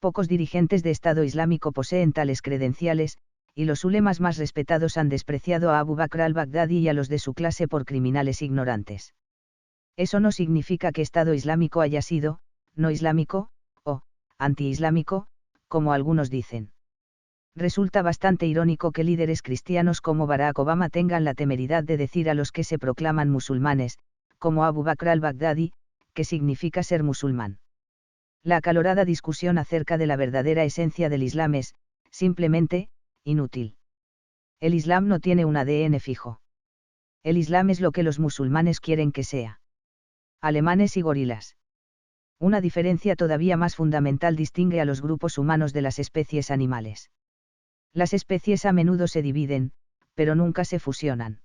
Speaker 1: Pocos dirigentes de Estado Islámico poseen tales credenciales, y los ulemas más respetados han despreciado a Abu Bakr al-Baghdadi y a los de su clase por criminales ignorantes. Eso no significa que Estado Islámico haya sido, no islámico, o, anti-islámico, como algunos dicen. Resulta bastante irónico que líderes cristianos como Barack Obama tengan la temeridad de decir a los que se proclaman musulmanes, como Abu Bakr al-Baghdadi, que significa ser musulmán. La acalorada discusión acerca de la verdadera esencia del Islam es, simplemente, inútil. El Islam no tiene un ADN fijo. El Islam es lo que los musulmanes quieren que sea. Alemanes y gorilas. Una diferencia todavía más fundamental distingue a los grupos humanos de las especies animales. Las especies a menudo se dividen, pero nunca se fusionan.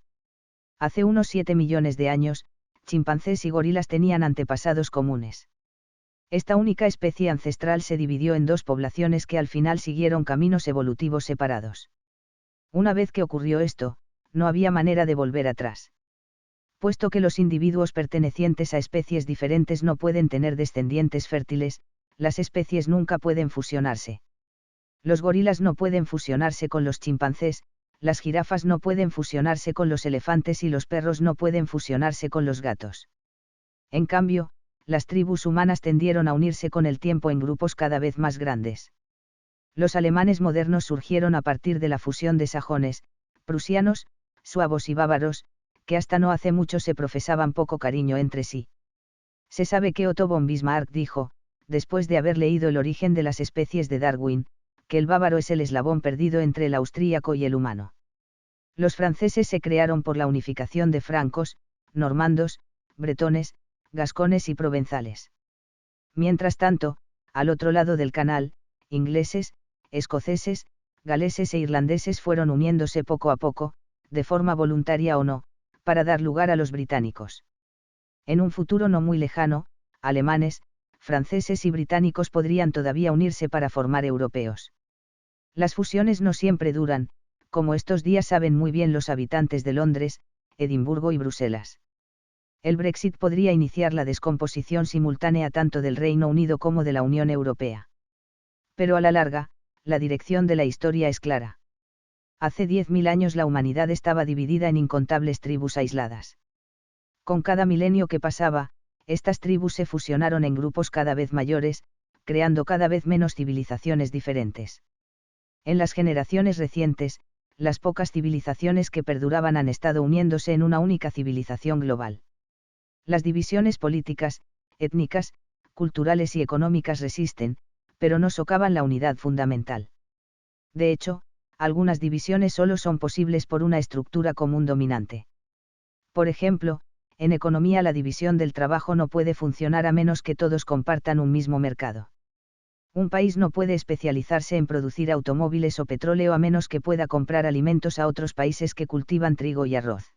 Speaker 1: Hace unos 7 millones de años, chimpancés y gorilas tenían antepasados comunes. Esta única especie ancestral se dividió en dos poblaciones que al final siguieron caminos evolutivos separados. Una vez que ocurrió esto, no había manera de volver atrás. Puesto que los individuos pertenecientes a especies diferentes no pueden tener descendientes fértiles, las especies nunca pueden fusionarse. Los gorilas no pueden fusionarse con los chimpancés, las jirafas no pueden fusionarse con los elefantes y los perros no pueden fusionarse con los gatos. En cambio, las tribus humanas tendieron a unirse con el tiempo en grupos cada vez más grandes. Los alemanes modernos surgieron a partir de la fusión de sajones, prusianos, suavos y bávaros, que hasta no hace mucho se profesaban poco cariño entre sí. Se sabe que Otto von Bismarck dijo, después de haber leído El origen de las especies de Darwin, que el bávaro es el eslabón perdido entre el austríaco y el humano. Los franceses se crearon por la unificación de francos, normandos, bretones, gascones y provenzales. Mientras tanto, al otro lado del canal, ingleses, escoceses, galeses e irlandeses fueron uniéndose poco a poco, de forma voluntaria o no, para dar lugar a los británicos. En un futuro no muy lejano, alemanes, franceses y británicos podrían todavía unirse para formar europeos. Las fusiones no siempre duran, como estos días saben muy bien los habitantes de Londres, Edimburgo y Bruselas. El Brexit podría iniciar la descomposición simultánea tanto del Reino Unido como de la Unión Europea. Pero a la larga, la dirección de la historia es clara. Hace 10.000 años la humanidad estaba dividida en incontables tribus aisladas. Con cada milenio que pasaba, estas tribus se fusionaron en grupos cada vez mayores, creando cada vez menos civilizaciones diferentes. En las generaciones recientes, las pocas civilizaciones que perduraban han estado uniéndose en una única civilización global. Las divisiones políticas, étnicas, culturales y económicas resisten, pero no socavan la unidad fundamental. De hecho, algunas divisiones solo son posibles por una estructura común dominante. Por ejemplo, en economía la división del trabajo no puede funcionar a menos que todos compartan un mismo mercado. Un país no puede especializarse en producir automóviles o petróleo a menos que pueda comprar alimentos a otros países que cultivan trigo y arroz.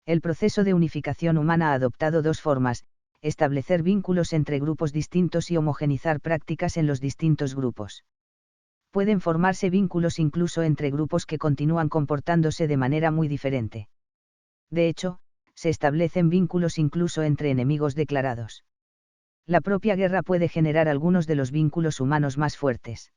Speaker 1: El proceso de unificación humana ha adoptado dos formas: establecer vínculos entre grupos distintos y homogenizar prácticas en los distintos grupos. Pueden formarse vínculos incluso entre grupos que continúan comportándose de manera muy diferente. De hecho, se establecen vínculos incluso entre enemigos declarados. La propia guerra puede generar algunos de los vínculos humanos más fuertes.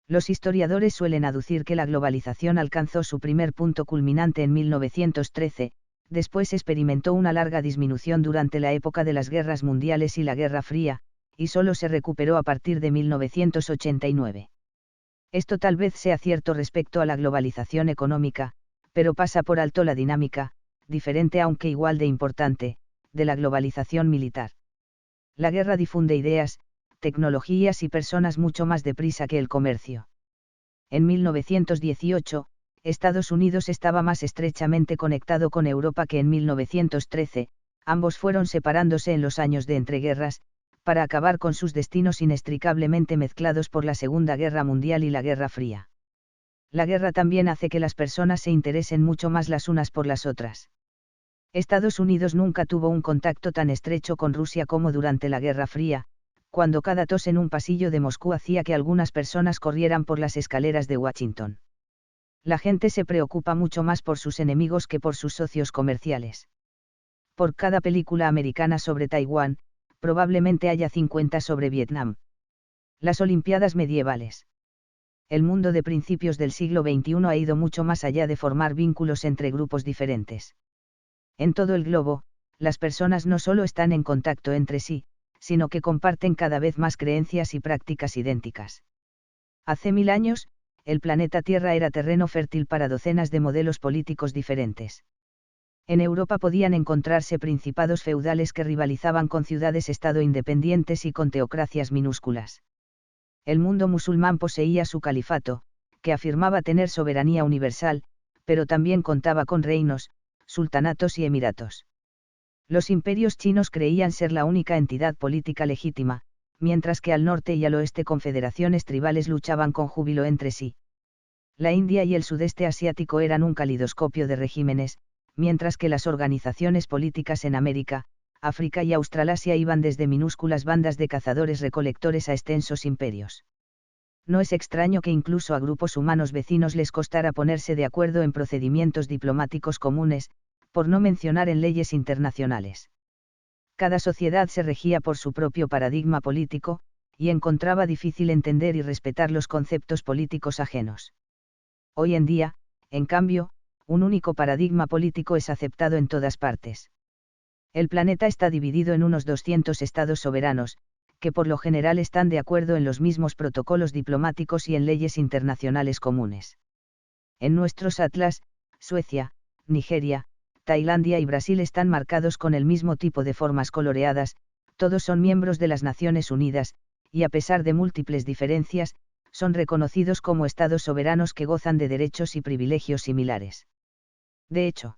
Speaker 1: Los historiadores suelen aducir que la globalización alcanzó su primer punto culminante en 1913, después experimentó una larga disminución durante la época de las guerras mundiales y la Guerra Fría, y solo se recuperó a partir de 1989. Esto tal vez sea cierto respecto a la globalización económica, pero pasa por alto la dinámica, diferente aunque igual de importante, de la globalización militar. La guerra difunde ideas, tecnologías y personas mucho más deprisa que el comercio. En 1918, Estados Unidos estaba más estrechamente conectado con Europa que en 1913, ambos fueron separándose en los años de entreguerras, para acabar con sus destinos inextricablemente mezclados por la Segunda Guerra Mundial y la Guerra Fría. La guerra también hace que las personas se interesen mucho más las unas por las otras. Estados Unidos nunca tuvo un contacto tan estrecho con Rusia como durante la Guerra Fría, cuando cada tos en un pasillo de Moscú hacía que algunas personas corrieran por las escaleras de Washington. La gente se preocupa mucho más por sus enemigos que por sus socios comerciales. Por cada película americana sobre Taiwán, probablemente haya 50 sobre Vietnam. Las Olimpiadas medievales. El mundo de principios del siglo XXI ha ido mucho más allá de formar vínculos entre grupos diferentes. En todo el globo, las personas no solo están en contacto entre sí, sino que comparten cada vez más creencias y prácticas idénticas. Hace 1000 años, el planeta Tierra era terreno fértil para docenas de modelos políticos diferentes. En Europa podían encontrarse principados feudales que rivalizaban con ciudades-estado independientes y con teocracias minúsculas. El mundo musulmán poseía su califato, que afirmaba tener soberanía universal, pero también contaba con reinos, sultanatos y emiratos. Los imperios chinos creían ser la única entidad política legítima, mientras que al norte y al oeste confederaciones tribales luchaban con júbilo entre sí. La India y el sudeste asiático eran un calidoscopio de regímenes, mientras que las organizaciones políticas en América, África y Australasia iban desde minúsculas bandas de cazadores-recolectores a extensos imperios. No es extraño que incluso a grupos humanos vecinos les costara ponerse de acuerdo en procedimientos diplomáticos comunes, por no mencionar en leyes internacionales. Cada sociedad se regía por su propio paradigma político, y encontraba difícil entender y respetar los conceptos políticos ajenos. Hoy en día, en cambio, un único paradigma político es aceptado en todas partes. El planeta está dividido en unos 200 estados soberanos, que por lo general están de acuerdo en los mismos protocolos diplomáticos y en leyes internacionales comunes. En nuestros atlas, Suecia, Nigeria, Tailandia y Brasil están marcados con el mismo tipo de formas coloreadas, todos son miembros de las Naciones Unidas, y a pesar de múltiples diferencias, son reconocidos como estados soberanos que gozan de derechos y privilegios similares. De hecho,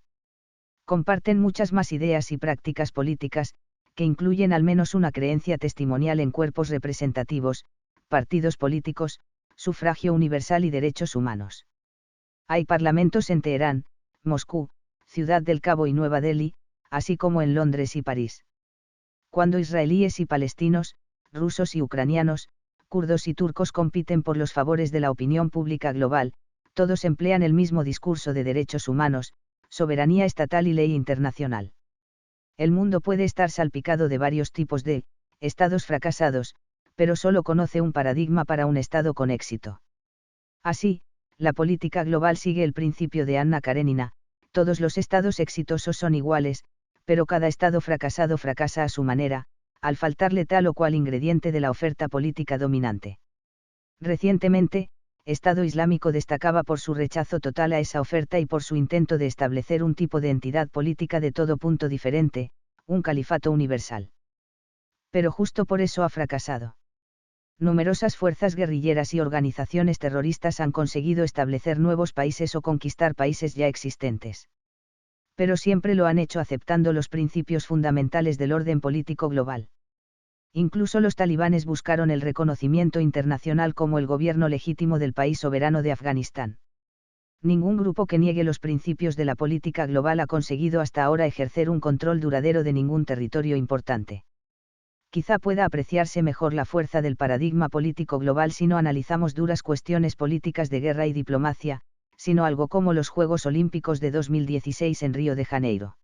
Speaker 1: comparten muchas más ideas y prácticas políticas, que incluyen al menos una creencia testimonial en cuerpos representativos, partidos políticos, sufragio universal y derechos humanos. Hay parlamentos en Teherán, Moscú, Ciudad del Cabo y Nueva Delhi, así como en Londres y París. Cuando israelíes y palestinos, rusos y ucranianos, kurdos y turcos compiten por los favores de la opinión pública global, todos emplean el mismo discurso de derechos humanos, soberanía estatal y ley internacional. El mundo puede estar salpicado de varios tipos de estados fracasados, pero solo conoce un paradigma para un estado con éxito. Así, la política global sigue el principio de Anna Karenina: todos los estados exitosos son iguales, pero cada estado fracasado fracasa a su manera, al faltarle tal o cual ingrediente de la oferta política dominante. Recientemente, Estado Islámico destacaba por su rechazo total a esa oferta y por su intento de establecer un tipo de entidad política de todo punto diferente, un califato universal. Pero justo por eso ha fracasado. Numerosas fuerzas guerrilleras y organizaciones terroristas han conseguido establecer nuevos países o conquistar países ya existentes. Pero siempre lo han hecho aceptando los principios fundamentales del orden político global. Incluso los talibanes buscaron el reconocimiento internacional como el gobierno legítimo del país soberano de Afganistán. Ningún grupo que niegue los principios de la política global ha conseguido hasta ahora ejercer un control duradero de ningún territorio importante. Quizá pueda apreciarse mejor la fuerza del paradigma político global si no analizamos duras cuestiones políticas de guerra y diplomacia, sino algo como los Juegos Olímpicos de 2016 en Río de Janeiro.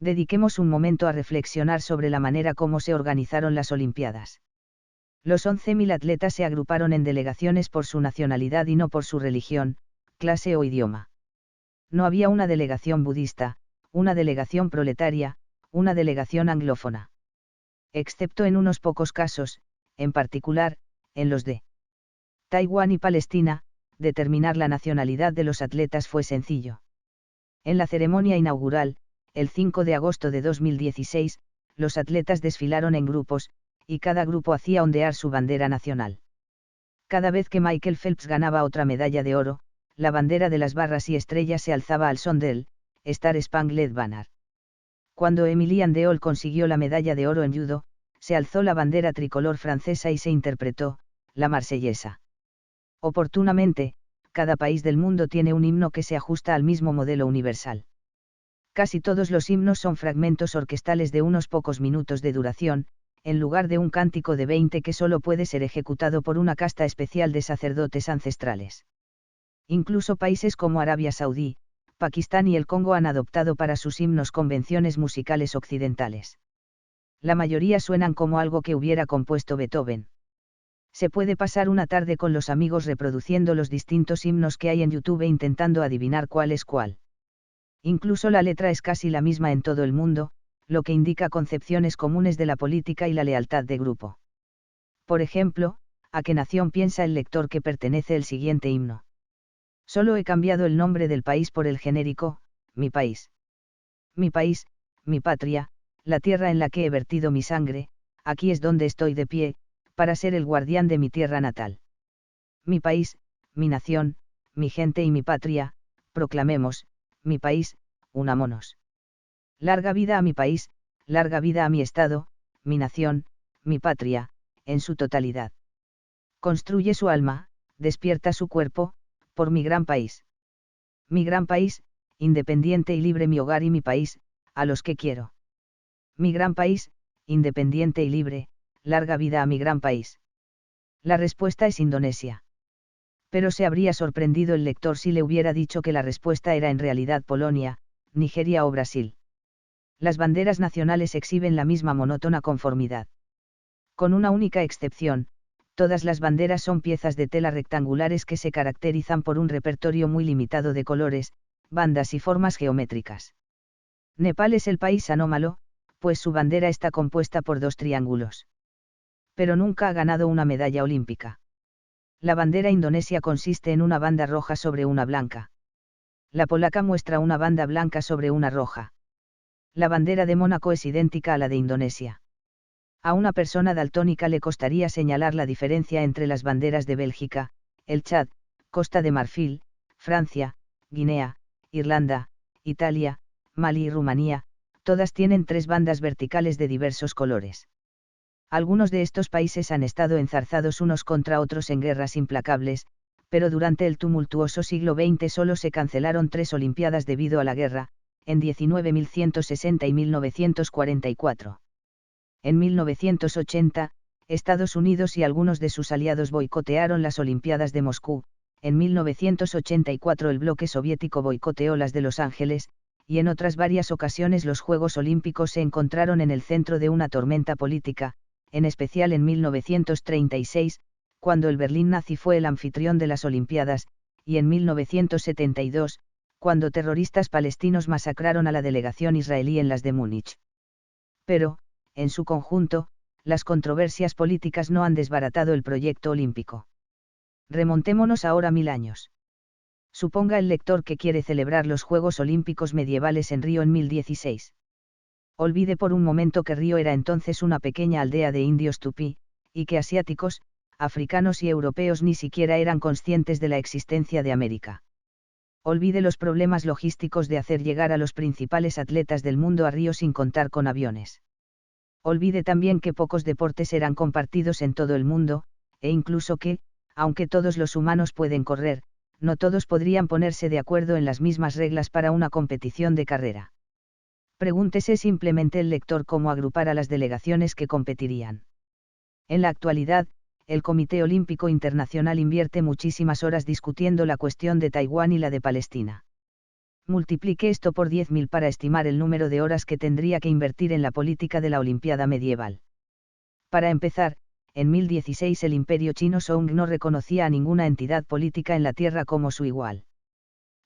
Speaker 1: Dediquemos un momento a reflexionar sobre la manera como se organizaron las Olimpiadas. Los 11.000 atletas se agruparon en delegaciones por su nacionalidad y no por su religión, clase o idioma. No había una delegación budista, una delegación proletaria, una delegación anglófona. Excepto en unos pocos casos, en particular, en los de Taiwán y Palestina, determinar la nacionalidad de los atletas fue sencillo. En la ceremonia inaugural, el 5 de agosto de 2016, los atletas desfilaron en grupos, y cada grupo hacía ondear su bandera nacional. Cada vez que Michael Phelps ganaba otra medalla de oro, la bandera de las barras y estrellas se alzaba al son del Star Spangled Banner. Cuando Emily Andeol consiguió la medalla de oro en judo, se alzó la bandera tricolor francesa y se interpretó la Marsellesa. Oportunamente, cada país del mundo tiene un himno que se ajusta al mismo modelo universal. Casi todos los himnos son fragmentos orquestales de unos pocos minutos de duración, en lugar de un cántico de 20 que solo puede ser ejecutado por una casta especial de sacerdotes ancestrales. Incluso países como Arabia Saudí, Pakistán y el Congo han adoptado para sus himnos convenciones musicales occidentales. La mayoría suenan como algo que hubiera compuesto Beethoven. Se puede pasar una tarde con los amigos reproduciendo los distintos himnos que hay en YouTube e intentando adivinar cuál es cuál. Incluso la letra es casi la misma en todo el mundo, lo que indica concepciones comunes de la política y la lealtad de grupo. Por ejemplo, ¿a qué nación piensa el lector que pertenece el siguiente himno? Solo he cambiado el nombre del país por el genérico, mi país. Mi país, mi patria, la tierra en la que he vertido mi sangre, aquí es donde estoy de pie, para ser el guardián de mi tierra natal. Mi país, mi nación, mi gente y mi patria, proclamemos, mi país, unámonos. Larga vida a mi país, larga vida a mi Estado, mi nación, mi patria, en su totalidad. Construye su alma, despierta su cuerpo, por mi gran país. Mi gran país, independiente y libre mi hogar y mi país, a los que quiero. Mi gran país, independiente y libre, larga vida a mi gran país. La respuesta es Indonesia. Pero se habría sorprendido el lector si le hubiera dicho que la respuesta era en realidad Polonia, Nigeria o Brasil. Las banderas nacionales exhiben la misma monótona conformidad. Con una única excepción, todas las banderas son piezas de tela rectangulares que se caracterizan por un repertorio muy limitado de colores, bandas y formas geométricas. Nepal es el país anómalo, pues su bandera está compuesta por 2 triángulos. Pero nunca ha ganado una medalla olímpica. La bandera indonesia consiste en una banda roja sobre una blanca. La polaca muestra una banda blanca sobre una roja. La bandera de Mónaco es idéntica a la de Indonesia. A una persona daltónica le costaría señalar la diferencia entre las banderas de Bélgica, el Chad, Costa de Marfil, Francia, Guinea, Irlanda, Italia, Malí y Rumanía, todas tienen 3 bandas verticales de diversos colores. Algunos de estos países han estado enzarzados unos contra otros en guerras implacables, pero durante el tumultuoso siglo XX solo se cancelaron 3 Olimpiadas debido a la guerra, en 19.160 y 1944. En 1980, Estados Unidos y algunos de sus aliados boicotearon las Olimpiadas de Moscú. En 1984 el bloque soviético boicoteó las de Los Ángeles, y en otras varias ocasiones los Juegos Olímpicos se encontraron en el centro de una tormenta política, en especial en 1936, cuando el Berlín nazi fue el anfitrión de las Olimpiadas, y en 1972, cuando terroristas palestinos masacraron a la delegación israelí en las de Múnich. Pero, en su conjunto, las controversias políticas no han desbaratado el proyecto olímpico. Remontémonos ahora 1000 años. Suponga el lector que quiere celebrar los Juegos Olímpicos medievales en Río en 1016. Olvide por un momento que Río era entonces una pequeña aldea de indios tupí, y que asiáticos, africanos y europeos ni siquiera eran conscientes de la existencia de América. Olvide los problemas logísticos de hacer llegar a los principales atletas del mundo a Río sin contar con aviones. Olvide también que pocos deportes eran compartidos en todo el mundo, e incluso que, aunque todos los humanos pueden correr, no todos podrían ponerse de acuerdo en las mismas reglas para una competición de carrera. Pregúntese simplemente el lector cómo agrupar a las delegaciones que competirían. En la actualidad, el Comité Olímpico Internacional invierte muchísimas horas discutiendo la cuestión de Taiwán y la de Palestina. Multiplique esto por 10.000 para estimar el número de horas que tendría que invertir en la política de la Olimpiada medieval. Para empezar, en 1016 el Imperio Chino Song no reconocía a ninguna entidad política en la tierra como su igual.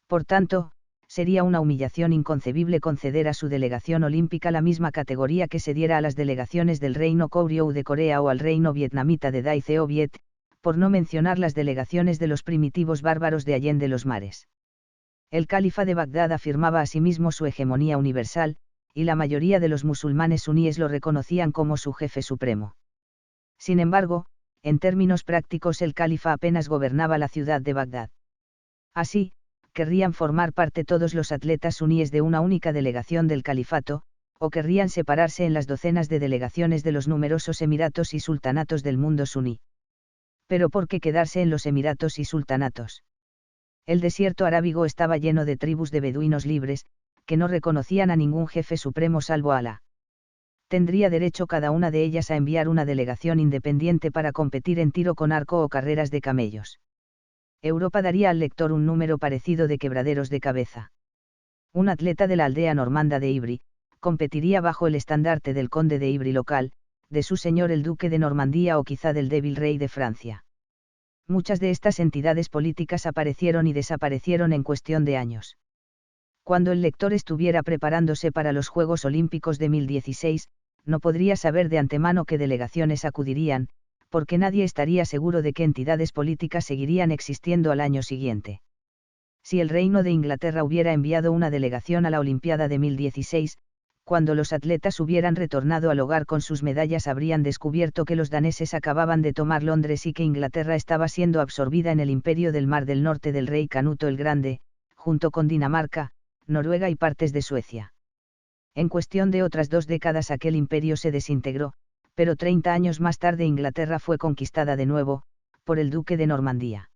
Speaker 1: Por tanto, sería una humillación inconcebible conceder a su delegación olímpica la misma categoría que se diera a las delegaciones del Reino Goryeo de Corea o al Reino Vietnamita de Dai Seo Viet, por no mencionar las delegaciones de los primitivos bárbaros de allende los mares. El califa de Bagdad afirmaba asimismo su hegemonía universal, y la mayoría de los musulmanes suníes lo reconocían como su jefe supremo. Sin embargo, en términos prácticos el califa apenas gobernaba la ciudad de Bagdad. Así, querrían formar parte todos los atletas suníes de una única delegación del califato, o querrían separarse en las docenas de delegaciones de los numerosos emiratos y sultanatos del mundo suní. Pero ¿por qué quedarse en los emiratos y sultanatos? El desierto arábigo estaba lleno de tribus de beduinos libres, que no reconocían a ningún jefe supremo salvo a Alá. Tendría derecho cada una de ellas a enviar una delegación independiente para competir en tiro con arco o carreras de camellos. Europa daría al lector un número parecido de quebraderos de cabeza. Un atleta de la aldea normanda de Ivry, competiría bajo el estandarte del conde de Ivry local, de su señor el duque de Normandía o quizá del débil rey de Francia. Muchas de estas entidades políticas aparecieron y desaparecieron en cuestión de años. Cuando el lector estuviera preparándose para los Juegos Olímpicos de 1016, no podría saber de antemano qué delegaciones acudirían, porque nadie estaría seguro de qué entidades políticas seguirían existiendo al año siguiente. Si el Reino de Inglaterra hubiera enviado una delegación a la Olimpiada de 1016, cuando los atletas hubieran retornado al hogar con sus medallas habrían descubierto que los daneses acababan de tomar Londres y que Inglaterra estaba siendo absorbida en el imperio del Mar del Norte del rey Canuto el Grande, junto con Dinamarca, Noruega y partes de Suecia. En cuestión de otras 2 décadas aquel imperio se desintegró, pero 30 años más tarde Inglaterra fue conquistada de nuevo, por el duque de Normandía.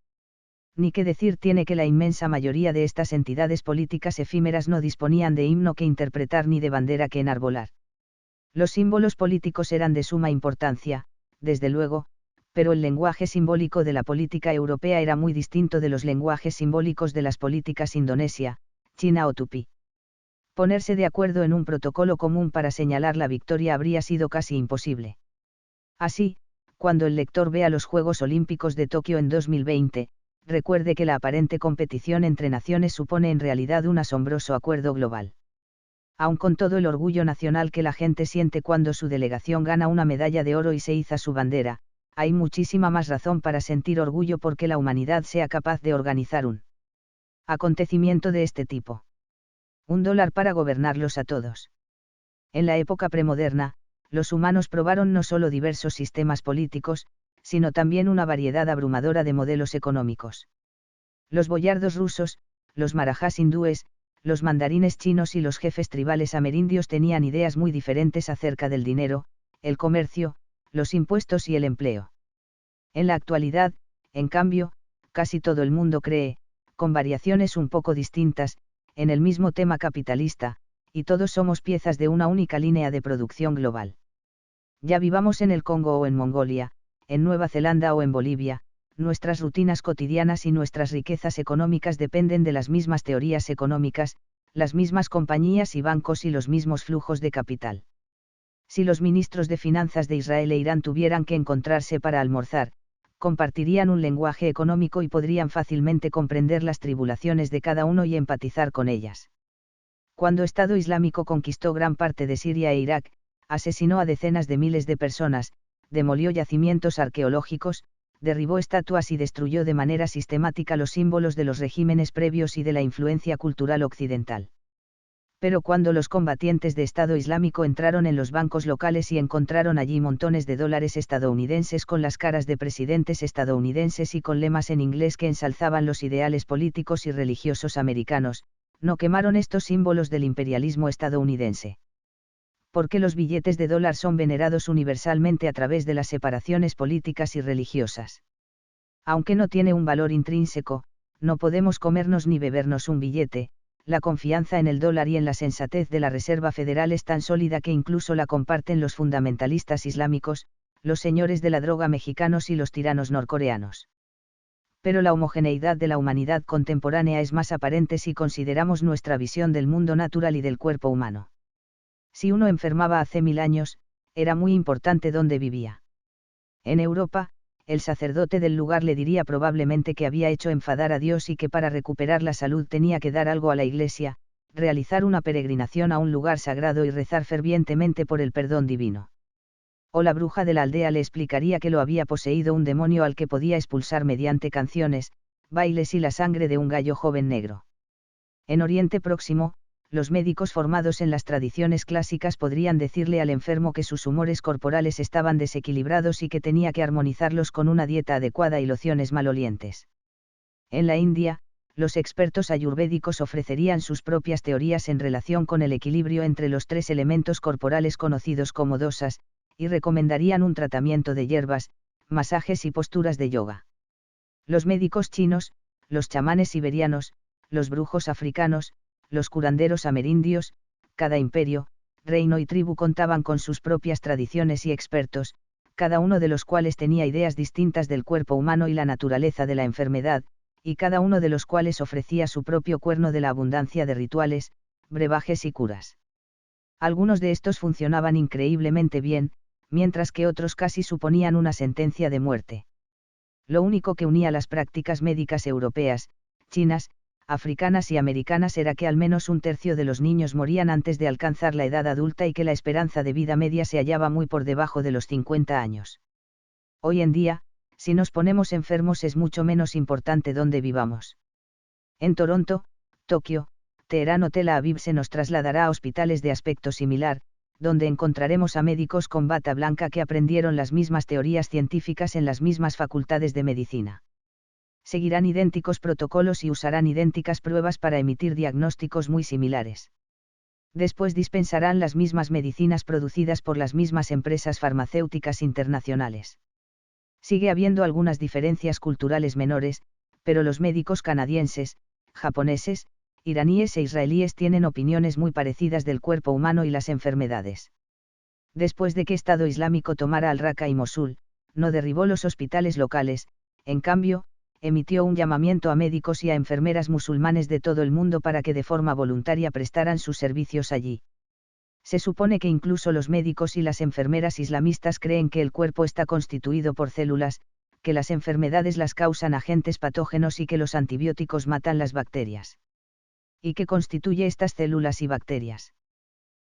Speaker 1: Ni qué decir tiene que la inmensa mayoría de estas entidades políticas efímeras no disponían de himno que interpretar ni de bandera que enarbolar. Los símbolos políticos eran de suma importancia, desde luego, pero el lenguaje simbólico de la política europea era muy distinto de los lenguajes simbólicos de las políticas indonesia, China o tupí. Ponerse de acuerdo en un protocolo común para señalar la victoria habría sido casi imposible. Así, cuando el lector vea los Juegos Olímpicos de Tokio en 2020, recuerde que la aparente competición entre naciones supone en realidad un asombroso acuerdo global. Aun con todo el orgullo nacional que la gente siente cuando su delegación gana una medalla de oro y se iza su bandera, hay muchísima más razón para sentir orgullo porque la humanidad sea capaz de organizar un acontecimiento de este tipo. $1 para gobernarlos a todos. En la época premoderna, los humanos probaron no solo diversos sistemas políticos, sino también una variedad abrumadora de modelos económicos. Los boyardos rusos, los marajás hindúes, los mandarines chinos y los jefes tribales amerindios tenían ideas muy diferentes acerca del dinero, el comercio, los impuestos y el empleo. En la actualidad, en cambio, casi todo el mundo cree, con variaciones un poco distintas, en el mismo tema capitalista, y todos somos piezas de una única línea de producción global. Ya vivamos en el Congo o en Mongolia, en Nueva Zelanda o en Bolivia, nuestras rutinas cotidianas y nuestras riquezas económicas dependen de las mismas teorías económicas, las mismas compañías y bancos y los mismos flujos de capital. Si los ministros de finanzas de Israel e Irán tuvieran que encontrarse para almorzar, compartirían un lenguaje económico y podrían fácilmente comprender las tribulaciones de cada uno y empatizar con ellas. Cuando Estado Islámico conquistó gran parte de Siria e Irak, asesinó a decenas de miles de personas, demolió yacimientos arqueológicos, derribó estatuas y destruyó de manera sistemática los símbolos de los regímenes previos y de la influencia cultural occidental. Pero cuando los combatientes de Estado Islámico entraron en los bancos locales y encontraron allí montones de dólares estadounidenses con las caras de presidentes estadounidenses y con lemas en inglés que ensalzaban los ideales políticos y religiosos americanos, no quemaron estos símbolos del imperialismo estadounidense. Porque los billetes de dólar son venerados universalmente a través de las separaciones políticas y religiosas. Aunque no tiene un valor intrínseco, no podemos comernos ni bebernos un billete. La confianza en el dólar y en la sensatez de la Reserva Federal es tan sólida que incluso la comparten los fundamentalistas islámicos, los señores de la droga mexicanos y los tiranos norcoreanos. Pero la homogeneidad de la humanidad contemporánea es más aparente si consideramos nuestra visión del mundo natural y del cuerpo humano. Si uno enfermaba hace 1000 años, era muy importante dónde vivía. En Europa, el sacerdote del lugar le diría probablemente que había hecho enfadar a Dios y que para recuperar la salud tenía que dar algo a la iglesia, realizar una peregrinación a un lugar sagrado y rezar fervientemente por el perdón divino. O la bruja de la aldea le explicaría que lo había poseído un demonio al que podía expulsar mediante canciones, bailes y la sangre de un gallo joven negro. En Oriente Próximo, los médicos formados en las tradiciones clásicas podrían decirle al enfermo que sus humores corporales estaban desequilibrados y que tenía que armonizarlos con una dieta adecuada y lociones malolientes. En la India, los expertos ayurvédicos ofrecerían sus propias teorías en relación con el equilibrio entre los 3 elementos corporales conocidos como dosas, y recomendarían un tratamiento de hierbas, masajes y posturas de yoga. Los médicos chinos, los chamanes siberianos, los brujos africanos, los curanderos amerindios, cada imperio, reino y tribu contaban con sus propias tradiciones y expertos, cada uno de los cuales tenía ideas distintas del cuerpo humano y la naturaleza de la enfermedad, y cada uno de los cuales ofrecía su propio cuerno de la abundancia de rituales, brebajes y curas. Algunos de estos funcionaban increíblemente bien, mientras que otros casi suponían una sentencia de muerte. Lo único que unía las prácticas médicas europeas, chinas, africanas y americanas era que al menos 1/3 de los niños morían antes de alcanzar la edad adulta y que la esperanza de vida media se hallaba muy por debajo de los 50 años. Hoy en día, si nos ponemos enfermos es mucho menos importante dónde vivamos. En Toronto, Tokio, Teherán o Tel Aviv se nos trasladará a hospitales de aspecto similar, donde encontraremos a médicos con bata blanca que aprendieron las mismas teorías científicas en las mismas facultades de medicina. Seguirán idénticos protocolos y usarán idénticas pruebas para emitir diagnósticos muy similares. Después dispensarán las mismas medicinas producidas por las mismas empresas farmacéuticas internacionales. Sigue habiendo algunas diferencias culturales menores, pero los médicos canadienses, japoneses, iraníes e israelíes tienen opiniones muy parecidas del cuerpo humano y las enfermedades. Después de que Estado Islámico tomara al-Raqqa y Mosul, no derribó los hospitales locales, en cambio, emitió un llamamiento a médicos y a enfermeras musulmanes de todo el mundo para que de forma voluntaria prestaran sus servicios allí. Se supone que incluso los médicos y las enfermeras islamistas creen que el cuerpo está constituido por células, que las enfermedades las causan agentes patógenos y que los antibióticos matan las bacterias. ¿Y qué constituye estas células y bacterias?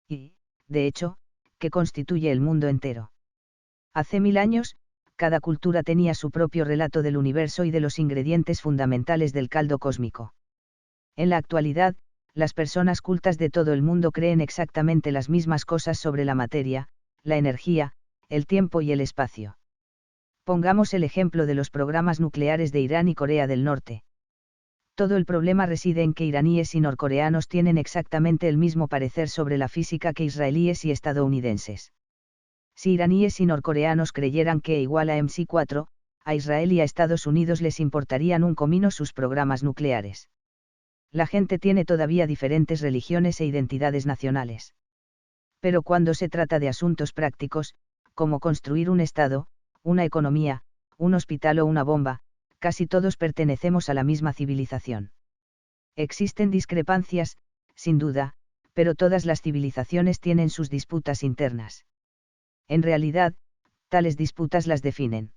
Speaker 1: Y, de hecho, ¿qué constituye el mundo entero? Hace 1000 años, cada cultura tenía su propio relato del universo y de los ingredientes fundamentales del caldo cósmico. En la actualidad, las personas cultas de todo el mundo creen exactamente las mismas cosas sobre la materia, la energía, el tiempo y el espacio. Pongamos el ejemplo de los programas nucleares de Irán y Corea del Norte. Todo el problema reside en que iraníes y norcoreanos tienen exactamente el mismo parecer sobre la física que israelíes y estadounidenses. Si iraníes y norcoreanos creyeran que E igual a MC4, a Israel y a Estados Unidos les importarían un comino sus programas nucleares. La gente tiene todavía diferentes religiones e identidades nacionales. Pero cuando se trata de asuntos prácticos, como construir un Estado, una economía, un hospital o una bomba, casi todos pertenecemos a la misma civilización. Existen discrepancias, sin duda, pero todas las civilizaciones tienen sus disputas internas. En realidad, tales disputas las definen.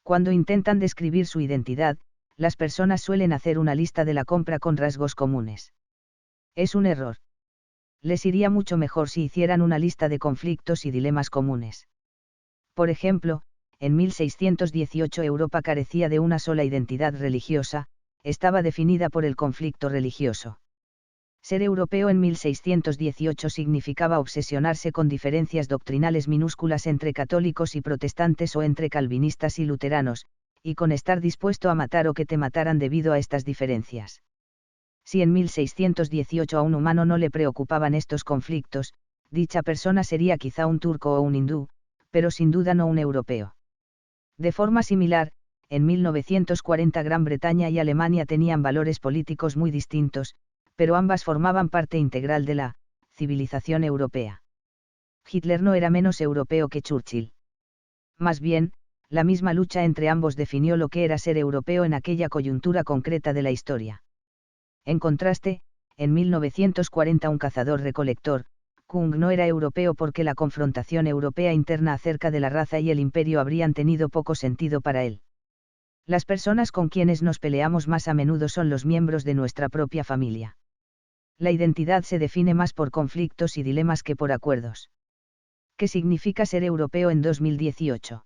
Speaker 1: Cuando intentan describir su identidad, las personas suelen hacer una lista de la compra con rasgos comunes. Es un error. Les iría mucho mejor si hicieran una lista de conflictos y dilemas comunes. Por ejemplo, en 1618 Europa carecía de una sola identidad religiosa, estaba definida por el conflicto religioso. Ser europeo en 1618 significaba obsesionarse con diferencias doctrinales minúsculas entre católicos y protestantes o entre calvinistas y luteranos, y con estar dispuesto a matar o que te mataran debido a estas diferencias. Si en 1618 a un humano no le preocupaban estos conflictos, dicha persona sería quizá un turco o un hindú, pero sin duda no un europeo. De forma similar, en 1940 Gran Bretaña y Alemania tenían valores políticos muy distintos, pero ambas formaban parte integral de la civilización europea. Hitler no era menos europeo que Churchill. Más bien, la misma lucha entre ambos definió lo que era ser europeo en aquella coyuntura concreta de la historia. En contraste, en 1940 un cazador-recolector, Kung no era europeo porque la confrontación europea interna acerca de la raza y el imperio habrían tenido poco sentido para él. Las personas con quienes nos peleamos más a menudo son los miembros de nuestra propia familia. La identidad se define más por conflictos y dilemas que por acuerdos. ¿Qué significa ser europeo en 2018?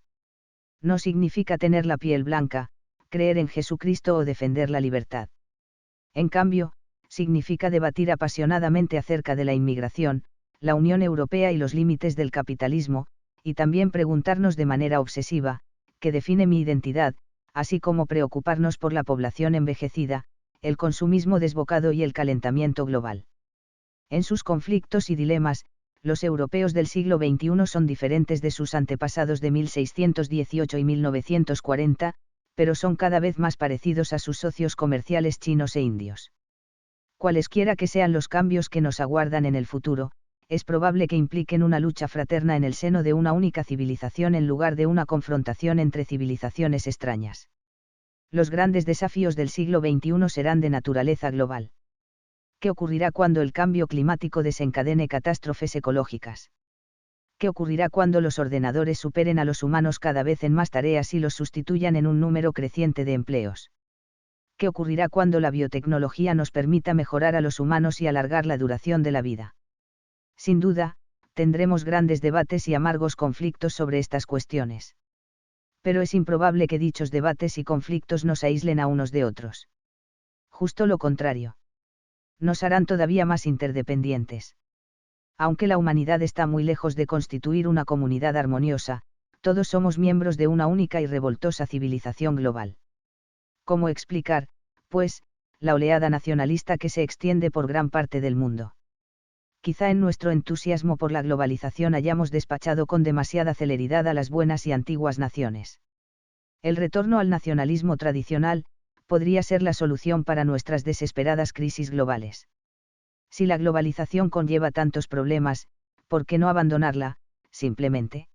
Speaker 1: No significa tener la piel blanca, creer en Jesucristo o defender la libertad. En cambio, significa debatir apasionadamente acerca de la inmigración, la Unión Europea y los límites del capitalismo, y también preguntarnos de manera obsesiva, ¿qué define mi identidad?, así como preocuparnos por la población envejecida, el consumismo desbocado y el calentamiento global. En sus conflictos y dilemas, los europeos del siglo XXI son diferentes de sus antepasados de 1618 y 1940, pero son cada vez más parecidos a sus socios comerciales chinos e indios. Cualesquiera que sean los cambios que nos aguardan en el futuro, es probable que impliquen una lucha fraterna en el seno de una única civilización en lugar de una confrontación entre civilizaciones extrañas. Los grandes desafíos del siglo XXI serán de naturaleza global. ¿Qué ocurrirá cuando el cambio climático desencadene catástrofes ecológicas? ¿Qué ocurrirá cuando los ordenadores superen a los humanos cada vez en más tareas y los sustituyan en un número creciente de empleos? ¿Qué ocurrirá cuando la biotecnología nos permita mejorar a los humanos y alargar la duración de la vida? Sin duda, tendremos grandes debates y amargos conflictos sobre estas cuestiones. Pero es improbable que dichos debates y conflictos nos aíslen a unos de otros. Justo lo contrario. Nos harán todavía más interdependientes. Aunque la humanidad está muy lejos de constituir una comunidad armoniosa, todos somos miembros de una única y revoltosa civilización global. ¿Cómo explicar, pues, la oleada nacionalista que se extiende por gran parte del mundo? Quizá en nuestro entusiasmo por la globalización hayamos despachado con demasiada celeridad a las buenas y antiguas naciones. El retorno al nacionalismo tradicional podría ser la solución para nuestras desesperadas crisis globales. Si la globalización conlleva tantos problemas, ¿por qué no abandonarla, simplemente?